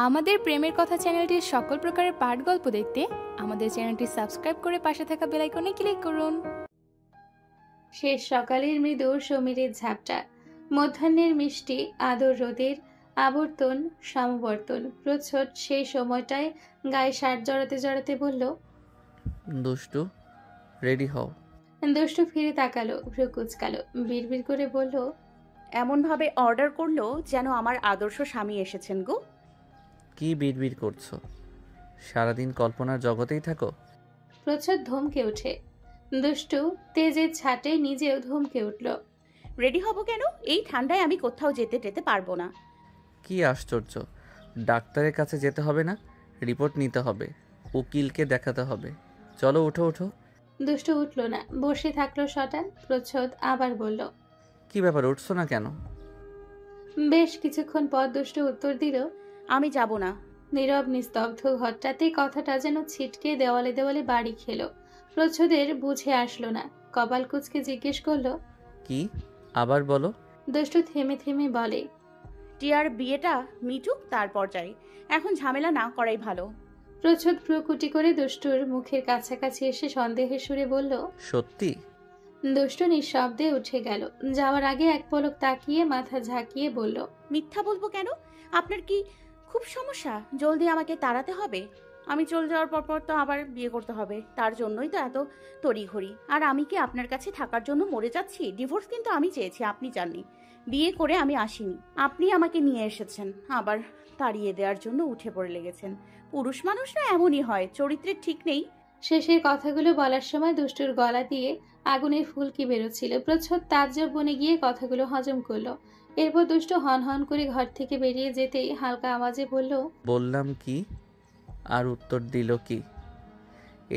আমাদের প্রেমের কথা চ্যানেলটির সকল প্রকারের পাঠ গল্প দেখতে আমাদের চ্যানেলটি সাবস্ক্রাইব করে পাশে থাকা বেল আইকনে ক্লিক করুন। শেষ সকালের মৃদু সমীরের ঝাপটা, মধ্যাহ্নের মিষ্টি আদর রোদের আবর্তন সমাবর্তন। প্রচ্ছদ সেই সময়টায় গায়ে শার্ট জড়াতে জড়াতে বলল, দুষ্টু, রেডি হও। দুষ্টু ফিরে তাকালো, ভ্রু কুচকালো, বিড়বিড় করে বলল, এমনভাবে অর্ডার করলো যেন আমার আদর্শ স্বামী এসেছেন গো। কি বিড়বিড় করছো? সারাদিন কল্পনার জগতেই থাকো। প্রচ্ছদ ধমকে ওঠে। দুষ্টু তেজের ছাটে নিজেও ধমকে উঠল। রেডি হব কেন? এই ঠান্ডায় আমি কোথাও যেতে পারবো না। কি আশ্চর্য! ডাক্তারের কাছে যেতে হবে না, রিপোর্ট নিতে হবে, উকিলকে দেখাতে হবে। চলো ওঠো ওঠো। দুষ্টু উঠল না, বসে থাকলো শটান। প্রচ্ছদ আবার বলল, কি ব্যাপার, উঠছো না কেন? বেশ কিছুক্ষণ পর দুষ্টু উত্তর দিল, আমি যাব না। নীরব নিস্তব্ধ ঘরটাতে কথাটা যেন ছিটকে দেওয়ালে দেওয়ালে বাড়ি খেলো। প্রচ্ছদের বুঝে আসলো না, কপাল কুঁচকে জিজ্ঞেস করলো, কি? আবার বলো। দুষ্টু থেমে থেমে বলে, টিয়ার বিয়েটা মিটুক, তারপর যাই। এখন ঝামেলা না করাই ভালো। প্রচ্ছদ ভ্রুকুটি করে দুষ্টুর মুখের কাছাকাছি এসে সন্দেহের সুরে বলল, সত্যি? দুষ্টু নিঃশব্দে উঠে গেল। যাওয়ার আগে এক পলক তাকিয়ে মাথা ঝাঁকিয়ে বলল, মিথ্যা বলবো কেন? আপনার কি খুব সমস্যা? জলদি আমাকে তাড়াতে হবে। আমি চলে যাওয়ার পর তো আবার বিয়ে করতে হবে, তার জন্যই তো এত তড়িঘড়ি। আর আমি কি আপনার কাছে থাকার জন্য মরে যাচ্ছি? ডিভোর্স কিন্তু আমি চেয়েছি, আপনি চাননি। বিয়ে করে আমি আসিনি, আপনি আমাকে নিয়ে এসেছেন। আবার তাড়িয়ে দেওয়ার জন্য উঠে পড়ে লেগেছেন। পুরুষ মানুষরা এমনই হয়, চরিত্রের ঠিক নেই। শেষের কথাগুলো বলার সময় দুষ্টুর গলা দিয়ে আগুনের ফুলকি বেরোচ্ছিল। প্রচ্ছদ তাজ্জব বনে গিয়ে কথাগুলো হজম করলো। এরপর দুষ্টু হন হন করে ঘর থেকে বেরিয়ে যেতেই হালকা আওয়াজে বলল, বললাম কি, আর উত্তর দিল কি?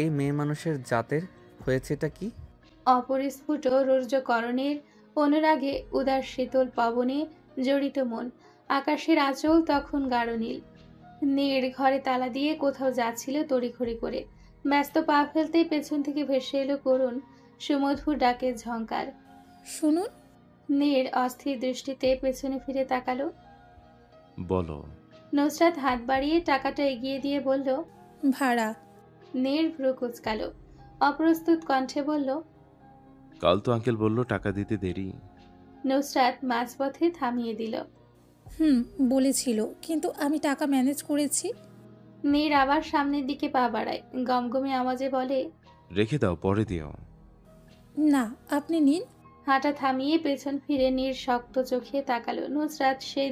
এই মেয়ে মানুষের জাতের হয়েছেটা কি? অপরিস্ফুট রৌদ্রকরণের অনুরাগে উদার শীতল পবনে জড়িত মন। আকাশের আঁচল তখন গাঢ় নীল। নীর ঘরে তালা দিয়ে কোথাও যাচ্ছিল তড়িঘড়ি করে। ব্যস্ত পা ফেলতেই পেছন থেকে ভেসে এলো করুণ সুমধুর ডাকের ঝংকার। শুনুন। নীর অস্থির দৃষ্টিতে পেছনে ফিরে তাকালো। বলো। নুসরাত হাত বাড়িয়ে টাকাটা এগিয়ে দিয়ে বলল, ভাড়া। নীর ভ্রু কুচকালো, অপ্রস্তুত কণ্ঠে বলল, কাল তো আঙ্কেল বললো টাকা দিতে দেরি। নুসরাত মাঝপথে থামিয়ে দিল। বলেছিল, কিন্তু আমি টাকা ম্যানেজ করেছি। নীর আবার সামনের দিকে পা বাড়ায়, গমগমে আওয়াজে বলে, রেখে দাও, পরে দিও। না, আপনি নিন। হাঁটা থামিয়ে পেছন ফিরে নীর শক্ত চোখে তাকালো। নুসরাত সেই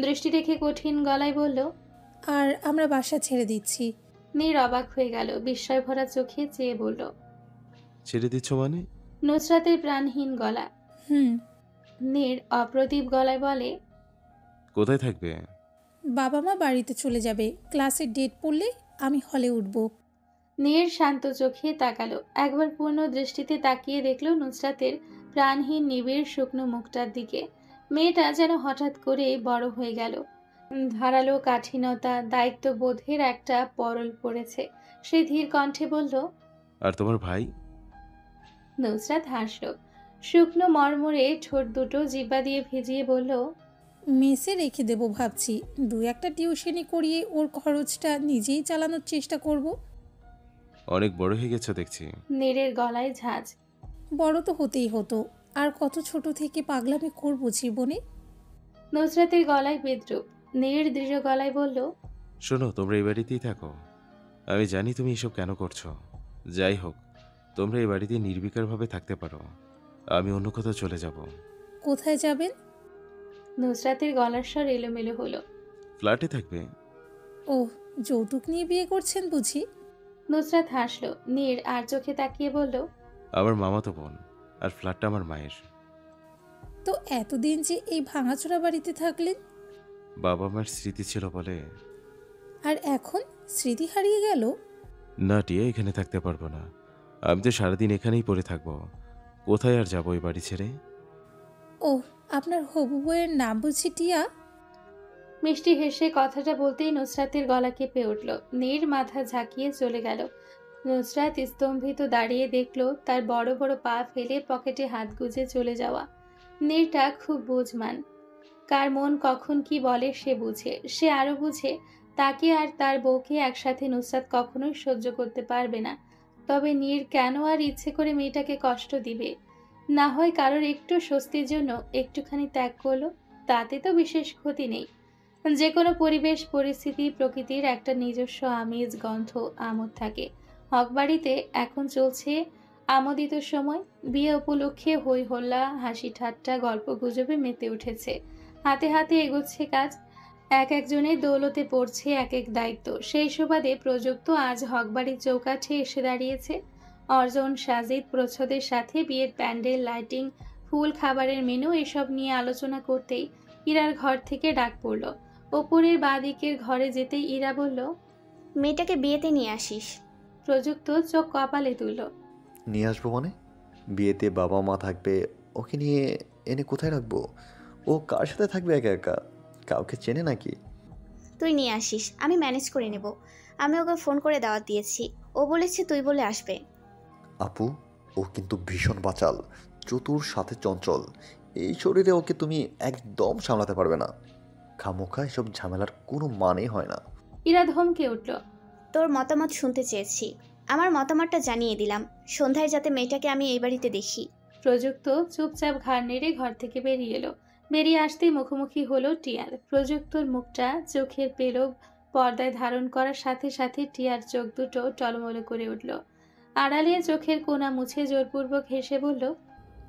দৃষ্টি রেখে কঠিন গলায় বলল, আর আমরা বাসা ছেড়ে দিচ্ছি। নীর অবাক হয়ে গেল, বিস্ময় ভরা চোখে চেয়ে বলল, ছেড়ে দিচ্ছ মানে? নুসরাতের প্রাণহীন গলা। হুম। নীর অপ্রদীপ গলায় বলে, কোথায় থাকবে? বাবা মা বাড়িতে চলে যাবে, ক্লাসের ডেট পড়লে আমি হলে উঠব। নীর শান্ত চোখে তাকালো, একবার পূর্ণ দৃষ্টিতে তাকিয়ে দেখলো নুসরাতের প্রাণহীন নিবিড় শুকনো মুখটার দিকে। মেয়েটা যেন হঠাৎ করে বড় হয়ে গেল। ধারালো কাঠিন্যতা, দায়িত্ববোধের একটা পরল পড়েছে। সে ধীর কণ্ঠে বলল, আর তোমার ভাই? নুসরাত হাসল, শুকনো মরমরে ঠোঁট দুটো জিহ্বা দিয়ে ভিজিয়ে বলল, মেসে রেখে দেবো ভাবছি, দু একটা টিউশনি করিয়ে ওর খরচটা নিজেই চালানোর চেষ্টা করব। অনেক বড় হয়ে গেছো দেখছি। নীরের গলায় ঝাঁজ। বড় তো হতেই হতো, আর কত ছোট থেকে পাগলামি করবো জীবনে। নুসরাতের গলায় বিদ্রুপ। নীর দৃঢ় গলায় বলল, শোনো, তোমরা এই বাড়িতেই থাকো। আমি জানি তুমি এসব কেন করছো। যাই হোক, তোমরা এই বাড়িতে নির্বিকারভাবে থাকতে পারো। আমি অন্য কোথাও চলে যাব। কোথায় যাবেন? নুসরাতের গলার স্বর এলোমেলো হলো। ফ্ল্যাটে থাকবে। ও, যৌতুক নিয়ে বিয়ে করছেন বুঝি? নুসরাত হাসল। নীর আর চোখে তাকিয়ে বলল, আমার মামাতো বোন, আর ফ্ল্যাটটা আমার মায়ের। তো এতদিন যে এই ভাঙাচোরা বাড়িতে থাকলেন? বাবা মার স্মৃতি ছিল বলে। আর এখন স্মৃতি হারিয়ে গেল? না টিয়া, এখানে থাকতে পারবো না। আমি তো সারাদিন এখানেই পড়ে থাকবো। কোথায় আর যাবো এই বাড়ি ছেড়ে? ও, আপনার হবু বউয়ের নাম বুঝি টিয়া? মিষ্টি হেসে কথাটা বলতেই নুসরাতের গলা কেঁপে উঠল। নীর মাথা ঝাঁকিয়ে চলে গেল। নুসরাত স্তম্ভিত দাঁড়িয়ে দেখল তার বড় বড় পা ফেলে পকেটে হাত গুজে চলে যাওয়া। নীরটা খুব বুঝমান। কার মন কখন কি বলে সে বুঝে। সে আরো বুঝে তাকে আর তার বউকে একসাথে নুসরাত কখনোই সহ্য করতে পারবে না। তবে নীর কেন আর ইচ্ছে করে মেয়েটাকে কষ্ট দিবে? না হয় কারোর একটু স্বস্তির জন্য একটুখানি ত্যাগ করলো, তাতে তো বিশেষ ক্ষতি নেই। যে কোনো পরিবেশ পরিস্থিতি প্রকৃতির একটা নিজস্ব আমেজ গন্ধ আমোদ থাকে। হকবাড়িতে এখন চলছে আমোদিত সময়। বিয়ে উপলক্ষে হই হল্লা হাসি ঠাট্টা গল্প গুজবে মেতে উঠেছে। হাতে হাতে এগোচ্ছে কাজ। এক একজনের দৌলতে পড়ছে এক এক দায়িত্ব। সেই সুবাদে প্রযুক্ত আজ হকবাড়ির চৌকাঠে এসে দাঁড়িয়েছে। অর্জন সাজিদ প্রচ্ছদের সাথে বিয়ের প্যান্ডেল লাইটিং ফুল খাবারের মেনু এসব নিয়ে আলোচনা করতেই ইরার ঘর থেকে ডাক পড়ল। ওপরের বাঁদিকের ঘরে যেতেই ইরা বলল, মেয়েটাকে বিয়েতে নিয়ে আসিস। প্রযুক্ত চোখ কপালে তুলল। নিয়ে আসবো মানে? বিয়েতে বাবা মা থাকবে, ওকে নিয়ে এনে কোথায় রাখবো? ও কার সাথে থাকবে একা একা? কাউকে চেনে নাকি? তুই নিয়ে আসিস, আমি ম্যানেজ করে নেব। আমি ওকে ফোন করে দাওয়াত দিয়েছি, ও বলেছে তুই বলে আসবে। আপু, ও কিন্তু ভীষণ বাচাল, চতুর, সাথে চঞ্চল। এই শরীরে ওকে তুমি একদম সামলাতে পারবে না। খামোখা এসব ঝামেলার কোনো মানে হয় না। ইরা ধমকে উঠল। তোর মতামত শুনতে চেয়েছি, আমার মতামতটা জানিয়ে দিলাম। সন্ধ্যায় যাতে মেয়েটাকে আমি এই বাড়িতে দেখি। প্রযুক্ত চুপচাপ ঘাড় নেড়ে ঘর থেকে বেরিয়ে এলো। বেরিয়ে আসতেই মুখোমুখি হলো টিয়ার। প্রযুক্তর মুখটা চোখের পেলব পর্দায় ধারণ করার সাথে সাথে টিয়ার চোখ দুটো টলমল করে উঠল। আড়ালে চোখের কোনা মুছে জোরপূর্বক হেসে বলল,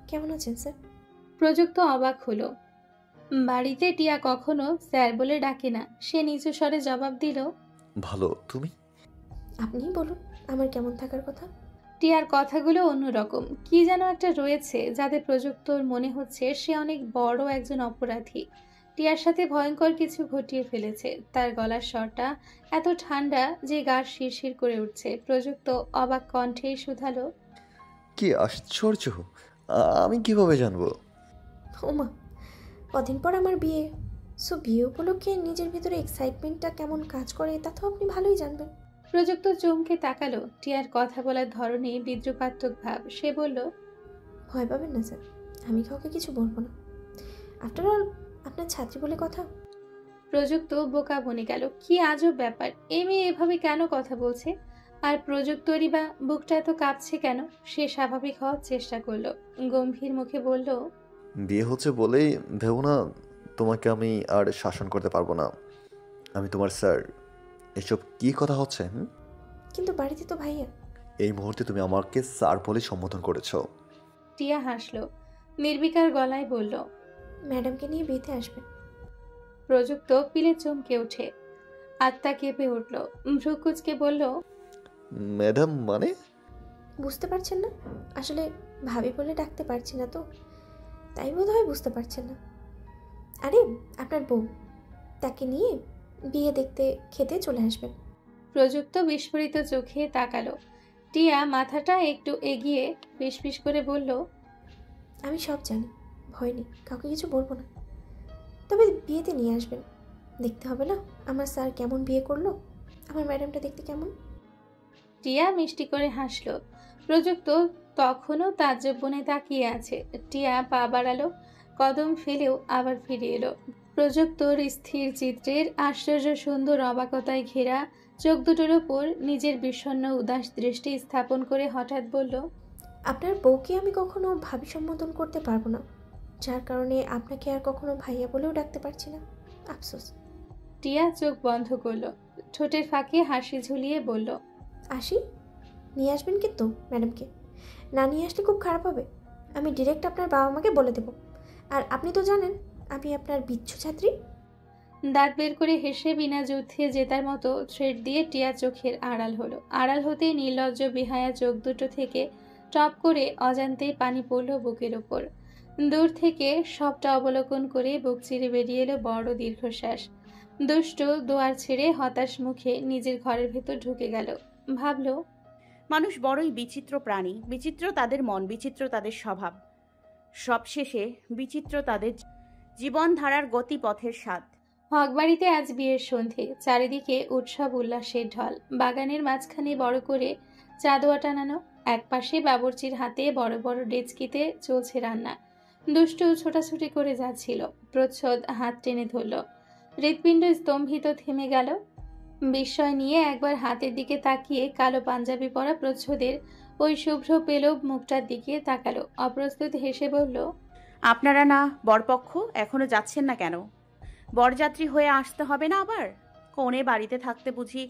কেমন আছেন স্যার? প্রযুক্ত অবাক হলো। বাড়িতে টিয়া কখনো স্যার বলে ডাকে না। সে নিচু স্বরে জবাব দিল, ভালো, তুমি? আপনিই বলুন আমার কেমন থাকার কথা। টিয়ার কথাগুলো অন্যরকম। কি যেন একটা রয়েছে যাতে প্রযুক্তর মনে হচ্ছে সে অনেক বড় একজন অপরাধী। টিয়ার সাথে ভয়ঙ্কর কিছু ঘটিয়ে ফেলেছে। তার গলার স্বরটা এত ঠান্ডা যে গা শিরশির করে উঠছে। প্রযুক্ত অবাক কণ্ঠে শুধালো, কি আশ্চর্য! আমি কিভাবে জানবো? ওমা, কদিন পর আমার বিয়ে। সো বিয়ে উপলক্ষে নিজের ভিতরে এক্সাইটমেন্টটা কেমন কাজ করে তা তো আপনি ভালোই জানবেন। প্রযুক্ত চমকে তাকালো। টিয়ার কথা বলার ধরনে বিদ্রুপাত্মক ভাব। সে বলল, ভয় পাবেন না স্যার, আমি কাউকে কিছু বলবো না। আফটার অল আপনার ছাত্রী বলে কথা। প্রযুক্ত বোকা বনে গেল। কি আজব ব্যাপার! এই মেয়ে এভাবে কেন কথা বলছে? আর প্রযুক্তরই বা বুকটা এত কাঁপছে কেন? সে স্বাভাবিক হওয়ার চেষ্টা করলো। গম্ভীর মুখে বলল, বিয়ে হচ্ছে বলেই ভেবো না তোমাকে আমি আর শাসন করতে পারবো না। আমি তোমার স্যার। এসব কি কথা হচ্ছে? কিন্তু বাড়িতে তো ভাইয়া। এই মুহূর্তে তুমি আমাকে স্যার বলে সম্বোধন করেছো। টিয়া হাসলো। নির্বিকার গলায় বলল, ম্যাডামকে নিয়ে বিয়েতে আসবেন। প্রযুক্ত পিলে চমকে ওঠে। আত্মা কেঁপে উঠল। ভ্রুকুচকে বলল, ম্যাডাম মানে? বুঝতে পারছেন না? আসলে ভাবি বলে ডাকতে পারছি না তো, তাই বোধহয় বুঝতে পারছেন না। আরে আপনার বউ, তাকে নিয়ে বিয়ে দেখতে খেতে চলে আসবেন। প্রযুক্ত বিস্ফোরিত চোখে তাকালো। টিয়া মাথাটা একটু এগিয়ে ফিসফিস করে বলল, আমি সব জানি, ভয় নেই, কাউকে কিছু বলবো না। তবে বিয়েতে নিয়ে আসবেন। দেখতে হবে না আমার স্যার কেমন বিয়ে করলো, আমার ম্যাডামটা দেখতে কেমন। টিয়া মিষ্টি করে হাসলো। প্রযুক্ত তখনও তাজ্জব বনে তাকিয়ে আছে। টিয়া পা বাড়ালো, কদম ফেলেও আবার ফিরে এলো। প্রযুক্তর স্থির চিত্রের আশ্চর্য সুন্দর অবাকতায় ঘেরা চোখ দুটোর ওপর নিজের বিষণ্ণ উদাস দৃষ্টি স্থাপন করে হঠাৎ বলল, আপনার বউকে আমি কখনো ভাবি সম্বোধন করতে পারবো না, যার কারণে আপনাকে আর কখনো ভাইয়া বলেও ডাকতে পারছি না। আফসোস। টিয়া চোখ বন্ধ করলো। ঠোঁটের ফাঁকে হাসি ঝুলিয়ে বলল, আসি? নিয়ে আসবেন কিন্তু ম্যাডামকে। না নিয়ে আসলে খুব খারাপ হবে। আমি ডিরেক্ট আপনার বাবা মাকে বলে দেব। আর আপনি তো জানেন আমি আপনার বিচ্ছু ছাত্রী। দাঁত বের করে হেসে বিনা যুদ্ধে জেতার মতো থ্রেড দিয়ে টিয়া চোখের আড়াল হলো। আড়াল হতেই নির্লজ্জ বিহায়া চোখ দুটো থেকে টপ করে অজান্তেই পানি পড়ল বুকের ওপর। দূর থেকে সবটা অবলোকন করে বুক চিরে বেরিয়ে এলো বড় দীর্ঘশ্বাস। দুষ্ট দোয়ার ছেড়ে হতাশ মুখে নিজের ঘরের ভেতর ঢুকে গেল। ভাবল, মানুষ বড়ই বিচিত্র প্রাণী। বিচিত্র তাদের মন, বিচিত্র তাদের স্বভাব, সবশেষে বিচিত্র তাদের জীবনধারার গতিপথের স্বাদ। হকবাড়িতে আজ বিয়ের সন্ধে। চারিদিকে উৎসব উল্লাসের ঢল। বাগানের মাঝখানে বড় করে চাঁদোয়া টানানো। একপাশে বাবুর্চির হাতে বড় বড় ডেচকিতে চলছে রান্না। দুষ্টু ছোটাছুটি করে যাচ্ছিল। প্রচ্ছদ হাত টেনে ধরল। হৃৎপিণ্ড স্তম্ভিত থেমে গেল। বিস্ময় নিয়ে একবার হাতের দিকে তাকিয়ে কালো পাঞ্জাবি পরা প্রচ্ছদের ওই শুভ্র পেলব মুখটার দিকে তাকালো। অপ্রস্তুত হেসে বলল, আপনারা না বরপক্ষ এখনো যাচ্ছেন না কেন? বরযাত্রী হয়ে আসতে হবে না আবার? কনে বাড়িতে থাকতে বুঝি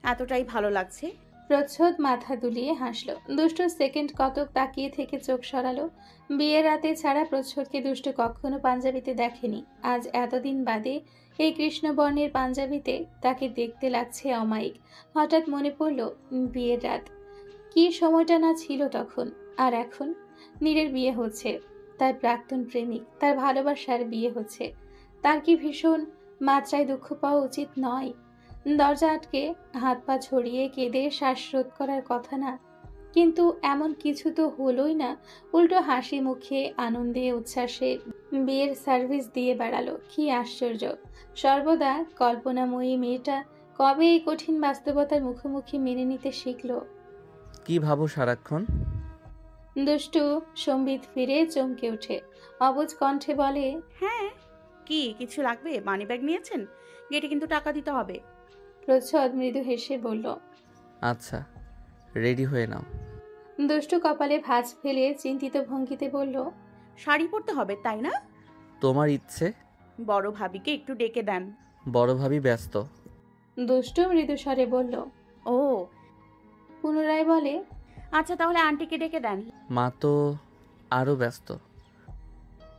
এতটাই ভালো লাগছে? প্রচ্ছদ মাথা দুলিয়ে হাসল। দুষ্টু সেকেন্ড কতক তাকিয়ে থেকে চোখ সরালো। বিয়ের রাতে ছাড়া প্রচ্ছদকে দুষ্টু কখনো পাঞ্জাবিতে দেখেনি। আজ এতদিন বাদে এই কৃষ্ণবর্ণের পাঞ্জাবিতে তাকে দেখতে লাগছে অমায়িক। হঠাৎ মনে পড়ল বিয়ের রাত, কি সময়টা না ছিল তখন। আর এখন নীরের বিয়ে হচ্ছে, তার প্রাক্তন প্রেমিক, তার ভালোবাসার বিয়ে হচ্ছে। তার কি ভীষণ মাত্রায় দুঃখ পাওয়া উচিত নয়? দরজা আটকে হাত পা ছড়িয়ে কেঁদে শ্বাসরোধ করার কথা না, কিন্তু এমন কিছু তো হলোই না। উল্টো হাসি মুখে আনন্দে উচ্ছ্বাসে বিয়ের সার্ভিস দিয়ে বেড়ালো। কি আশ্চর্য! সর্বদা কল্পনাময়ী মেয়েটা কবে এই কঠিন বাস্তবতার মুখোমুখি মেনে নিতে শিখলো? কি ভাবো সারাক্ষণ? দুষ্টু সম্বিত ফিরে চমকে ওঠে, অবুঝ কণ্ঠে বলে, হ্যাঁ, কি কিছু লাগবে? মানিব্যাগ নিয়েছেন? গেটে কিন্তু টাকা দিতে হবে। প্রচ্ছদ মৃদু হেসে বলল, আচ্ছা, রেডি হয়ে নাও। দুষ্টু কপালে ভাঁজ ফেলে চিন্তিত ভঙ্গিতে বলল, শাড়ি পরতে হবে তাই না? তোমার ইচ্ছে। বড় ভাবিকে একটু ডেকে দেন। বড় ভাবি ব্যস্ত। দুষ্টু মৃদু স্বরে বলল। ও পুনরায় বলে, আচ্ছা, তাহলে আন্টিকে ডেকে দেন। মা তো আরও ব্যস্ত।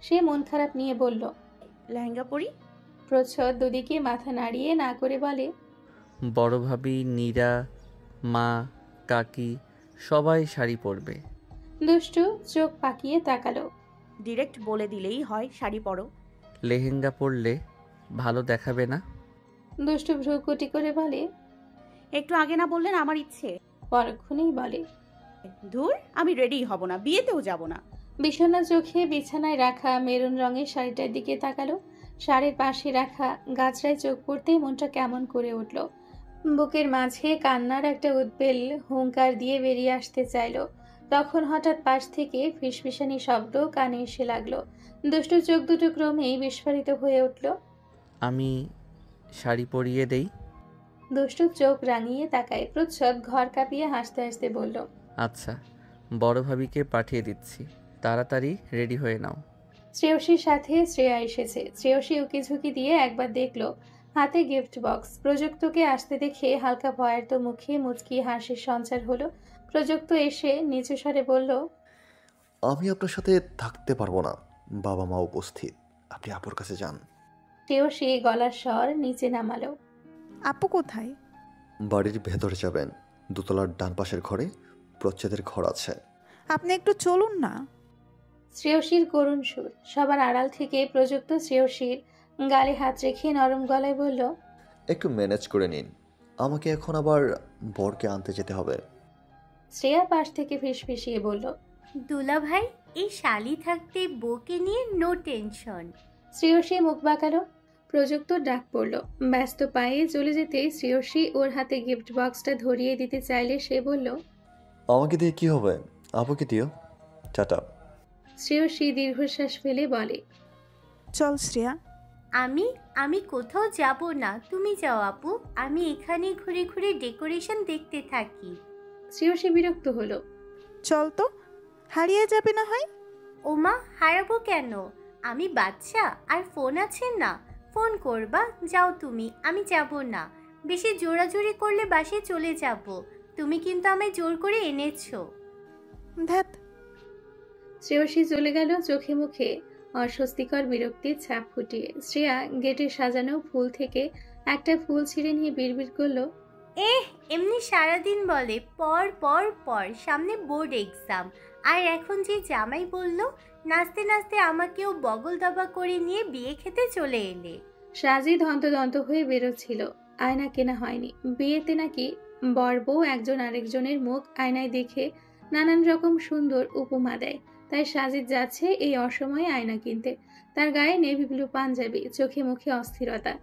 সে মন খারাপ নিয়ে বলল। লেহেঙ্গা পরি। প্রচ্ছদ দুদিকে মাথা নাড়িয়ে না করে বলে, বড় ভাবি, নীরা, মা, কাকি সবাই শাড়ি পরবে। দুষ্টু চোখ পাকিয়ে তাকালো। ডিরেক্ট বলে দিলেই হয় শাড়ি পরো। লেহেঙ্গা পরলে ভালো দেখাবে না? দুষ্টু ভ্রুকুটি করে বলে, একটু আগে না বললেন আমার ইচ্ছে? পরক্ষণেই বলে, ধুর, আমি রেডি হব না, বিয়েতেও যাব না। বিষণ্ণ চোখে বিছানায় রাখা মেরুন রঙের শাড়িটার দিকে তাকালো। শাড়ির পাশে রাখা গাছড়ায় চোখ পড়তেই মনটা কেমন করে উঠল। বুকের মাঝে কান্নার একটা উদ্বেল হুঙ্কার দিয়ে বেরিয়ে আসতে চাইল। তখন হঠাৎ পাশ থেকে ফিসফিসানি শব্দ কানে এসে লাগলো। দুষ্টু চোখ দুটো ক্রমেই বিস্ফারিত হয়ে উঠল। আমি শাড়ি পরিয়ে দেই? দুষ্টু চোখ রাঙিয়ে তাকায়। প্রচ্ছদ ঘর কাঁপিয়ে হাসতে হাসতে বলল, আচ্ছা, বড় ভাবিকে পাঠিয়ে দিচ্ছি, তাড়াতাড়ি রেডি হয়ে নাও। শ্রেয়সীর সাথে শ্রেয়া এসেছে। শ্রেয়সী উকিঝুঁকি দিয়ে একবার দেখলো, হাতে গিফট বক্স। প্রযুক্তকে আসতে দেখে হালকা ভয়ার্ত মুখে মুচকি হাসির সঞ্চার হলো। প্রযুক্ত এসে নিচু স্বরে বলল, আমি আপনার সাথে থাকতে পারবো না, বাবা মা উপস্থিত, আপনি আপুর কাছে যান। শ্রেয়সী গলার স্বর নিচে নামালো। আপু কোথায়? বাড়ির ভেতরে যাবেন, দোতলার ডান পাশের ঘরে প্রচ্ছেদের ঘর আছে। আপনি একটু চলুন না। শ্রেয়সীর করুণ সুর। সবার আড়াল থেকে প্রযুক্ত শ্রেয়সীর গালে হাত রেখে নরম গলায় বলল, একটু ম্যানেজ করে নিন, আমাকে এখন আবার বরকে আনতে যেতে হবে। শ্রেয়া পাশ থেকে ফিসফিসিয়ে বলল, দুলা ভাই, এই শালি থাকতে বউকে নিয়ে নো টেনশন। শ্রেয়সী মুখ বাঁকালো। প্রযুক্ত ডাক পড়ল। ব্যস্ত পায়ে চলে যেতে শ্রেয়সী ওর হাতে গিফট বক্সটা ধরিয়ে দিতে চাইলে সে বলল, আমাকে দিয়ে কি হবে, আপুকে দিও, টাটা। শ্রেয়সী দীর্ঘশ্বাস ফেলে বলে, চল শ্রেয়া। আমি কোথাও যাব না, তুমি যাও আপু, আমি এখানে ঘুরে ঘুরে ডেকোরেশন দেখতে থাকি। শ্রেয়সী বিরক্ত হলো। চল তো, হারিয়ে যাবে না হয়। ওমা, হারাবো কেন? আমি বাচ্চা, আর ফোন আছে না, ফোন করবা, যাও তুমি, আমি যাব না। বেশি জোরাজুরি করলে বাসে চলে যাব, তুমি কিন্তু আমায় জোর করে এনেছো। ধ্যাত। শ্রেয়সী চলে গেল চোখে মুখে অস্বস্তিকর বিরক্তির ছাপ ফুটিয়ে। শ্রেয়া গেটে সাজানো ফুল থেকে একটা ফুল ছিঁড়ে নিয়ে বিড়বিড় করলো, এমনি সারাদিন বলে পর পর পর, সামনে বোর্ড এক্সাম, আর এখন যে জামাই বলল, নাচতে নাচতে আমাকেও বগল দাবা করে নিয়ে বিয়ে খেতে চলে এলে। সাজিদ হন্তদন্ত হয়ে বেরোচ্ছিল। আয়না কেনা হয়নি। বিয়েতে নাকি বর বউ একজন আরেকজনের মুখ আয়নায় দেখে নানান রকম সুন্দর উপমা দেয়। তাই সাজিদ যাচ্ছে এই অসময়ে আয়না কিনতে। তার গায়ে নেভি ব্লু পাঞ্জাবি, চোখে মুখে অস্থিরতা।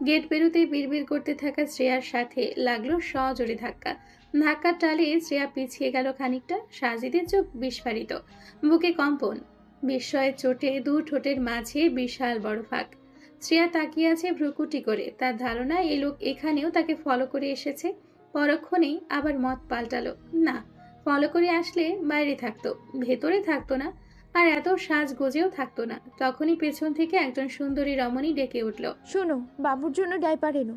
গেট পেরোতে বিড়বিড় করতে থাকা শ্রেয়ার সাথে লাগলো সজোরে ধাক্কা। ধাক্কার টালে শ্রেয়া পিছিয়ে গেল খানিকটা। সাজিদের চোখ বিস্ফারিত, বুকে কম্পন। বিস্ময়ের চোটে দু ঠোঁটের মাঝে বিশাল বড় ফাঁক। শ্রেয়া তাকিয়ে আছে ভ্রুকুটি করে। তার ধারণা এই লোক এখানেও তাকে ফলো করে এসেছে। পরক্ষণেই আবার মত পাল্টালো, না, ফলো করে আসলে বাইরে থাকতো, ভেতরে থাকতো না, আর এত সাজগোজেও থাকতো না। তখনই পেছন থেকে একজন সুন্দরী রমণী ডেকে উঠল, শোনো, বাবুর জন্য ডাইপার এনো।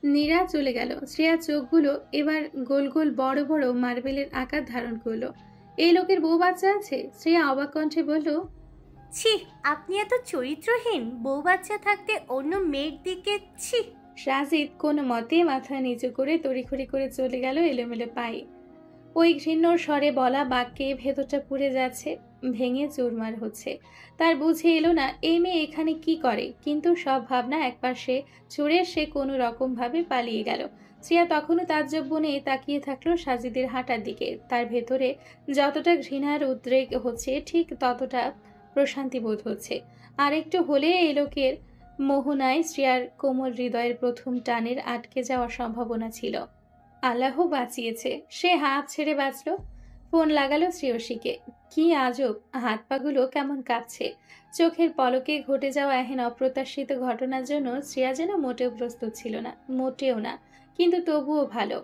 নীরা চলে গেল। শ্রেয়ার চোখগুলো এবার গোল গোল বড় বড় মার্বেলের আকার ধারণ করলো। এই লোকের বউ বাচ্চা আছে? শ্রেয়া অবাক কণ্ঠে বলল, ছি, আপনি এত চরিত্রহীন, বউ বাচ্চা থাকতে অন্য মেয়ের দিকে ছি। সাজিদ কোনো মতে মাথা নিচু করে তড়িঘড়ি করে চলে গেল এলোমেলো পায়ে। ওই ঘৃণ্য স্বরে বলা বাক্যে ভেতরটা পুড়ে যাচ্ছে, ভেঙে চুরমার হচ্ছে। তার বুঝে এলো না এই মেয়ে এখানে কি করে, কিন্তু সব ভাবনা একপাশে ছুড়ে সে কোনো রকম ভাবে পালিয়ে গেল। শ্রেয়া তখনও তাজ্জব বনে তাকিয়ে থাকলো সাজিদের হাঁটার দিকে। তার ভেতরে যতটা ঘৃণার উদ্রেক হচ্ছে, ঠিক ততটা প্রশান্তি বোধ হচ্ছে। আর একটু হলে এই লোকের মোহনায় শ্রেয়ার কোমল হৃদয়ের প্রথম টানের আটকে যাওয়ার সম্ভাবনা ছিল। আল্লাহ বাঁচিয়েছে, সে হাঁপ ছেড়ে বাঁচল। ফোন লাগালো শ্রেয়সীকে। কি আজব, হাত পাগুলো কেমন কাঁপছে। চোখের পলকে ঘটে যাওয়া এহেন অপ্রত্যাশিত ঘটনার জন্য শ্রেয়া যেন মোটেও প্রস্তুত ছিল না, মোটেও না। কিন্তু তবুও ভালো।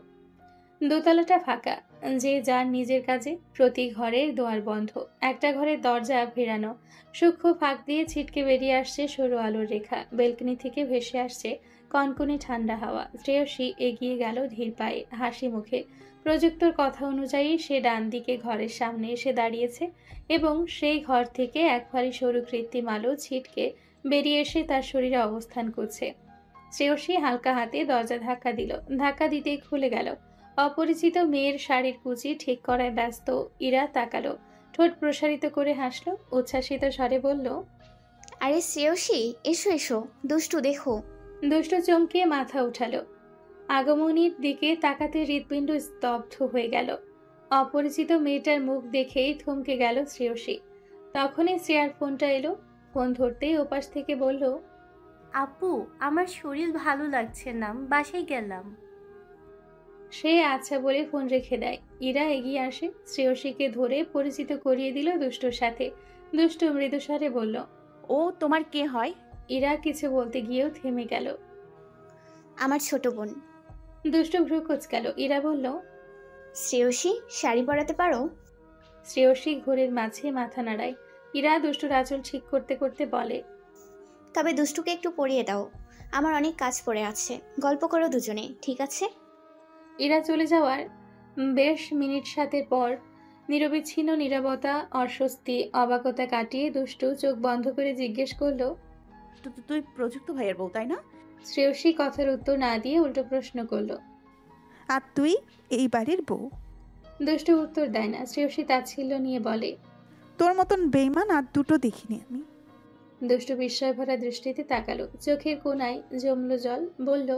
দোতলাটা ফাঁকা, যে যার নিজের কাজে। প্রতি ঘরের দোয়ার বন্ধ, একটা ঘরের দরজা ভেড়ানো। সূক্ষ্ম ফাঁক দিয়ে ছিটকে বেরিয়ে আসছে সরু আলোর রেখা। বেলকনি থেকে ভেসে আসছে কনকনে ঠান্ডা হাওয়া। শ্রেয়সী এগিয়ে গেল ধীর পায়ে, হাসি মুখে। প্রযুক্তর কথা অনুযায়ী সে ডান দিকে ঘরের সামনে এসে দাঁড়িয়েছে এবং সেই ঘর থেকে এক ফালি সরু কৃত্রিম আলো ছিটকে বেরিয়ে এসে তার শরীরে অবস্থান করছে। শ্রেয়সী হালকা হাতে দরজা ধাক্কা দিল। ধাক্কা দিতেই খুলে গেল। অপরিচিত মেয়ের শাড়ির কুচি ঠিক করায় ব্যস্ত ইরা তাকালো, ঠোঁট প্রসারিত করে হাসলো, উচ্ছ্বাসিত স্বরে বলল, আরে শ্রেয়সী, এসো এসো, দুষ্টু দেখো। দুষ্টু চমকিয়ে মাথা উঠালো। আগমনীর দিকে তাকাতে হৃৎপিণ্ড স্তব্ধ হয়ে গেল। অপরিচিত মেয়েটার মুখ দেখেই থমকে গেল শ্রেয়সী। তখনই শ্রেয়ার ফোনটা এলো। ফোন ধরতেই ওপাশ থেকে বলল, আপু, আমার শরীর ভালো লাগছে না, বাসায় গেলাম। সে আচ্ছা বলে ফোন রেখে দেয়। ইরা এগিয়ে আসে, শ্রেয়সীকে ধরে পরিচিত করিয়ে দিল দুষ্টুর সাথে। দুষ্টু মৃদুস্বরে বলল, ও তোমার কে হয়? ইরা কিছু বলতে গিয়েও থেমে গেল। আমার ছোট বোন। দুষ্টু ভ্রু কুঁচকালো। ইরা বলল, শ্রেয়সী, শাড়ি পরাতে পারো? শ্রেয়সী ঘোরের মাঝে মাথা নাড়ায়। ইরা দুষ্টুর আঁচল ঠিক করতে করতে বলে, তবে দুষ্টুকে একটু পরিয়ে দাও, আমার অনেক কাজ পড়ে আছে। গল্প করো দুজনে, ঠিক আছে? ইরা চলে যাওয়ার বেশ মিনিট সাতের পর নিরবিচ্ছিন্ন নীরবতা, অস্বস্তি, অবাকতা কাটিয়ে দুষ্টু চোখ বন্ধ করে জিজ্ঞেস করলো, তুই প্রযুক্ত ভাইয়ের বউ, তাই না? শ্রেয়সী কথার উত্তর না দিয়ে উল্টো প্রশ্ন করলো, আর তুই এই বাড়ির বউ? দুষ্টু উত্তর দেয় না। শ্রেয়সী তাচ্ছিল্য নিয়ে বলে, তোর মতন বেইমান আর দুটো দেখিনি আমি। দুষ্টু বিস্ময় ভরা দৃষ্টিতে তাকালো, চোখের কোণায় জমলো জল। বলল,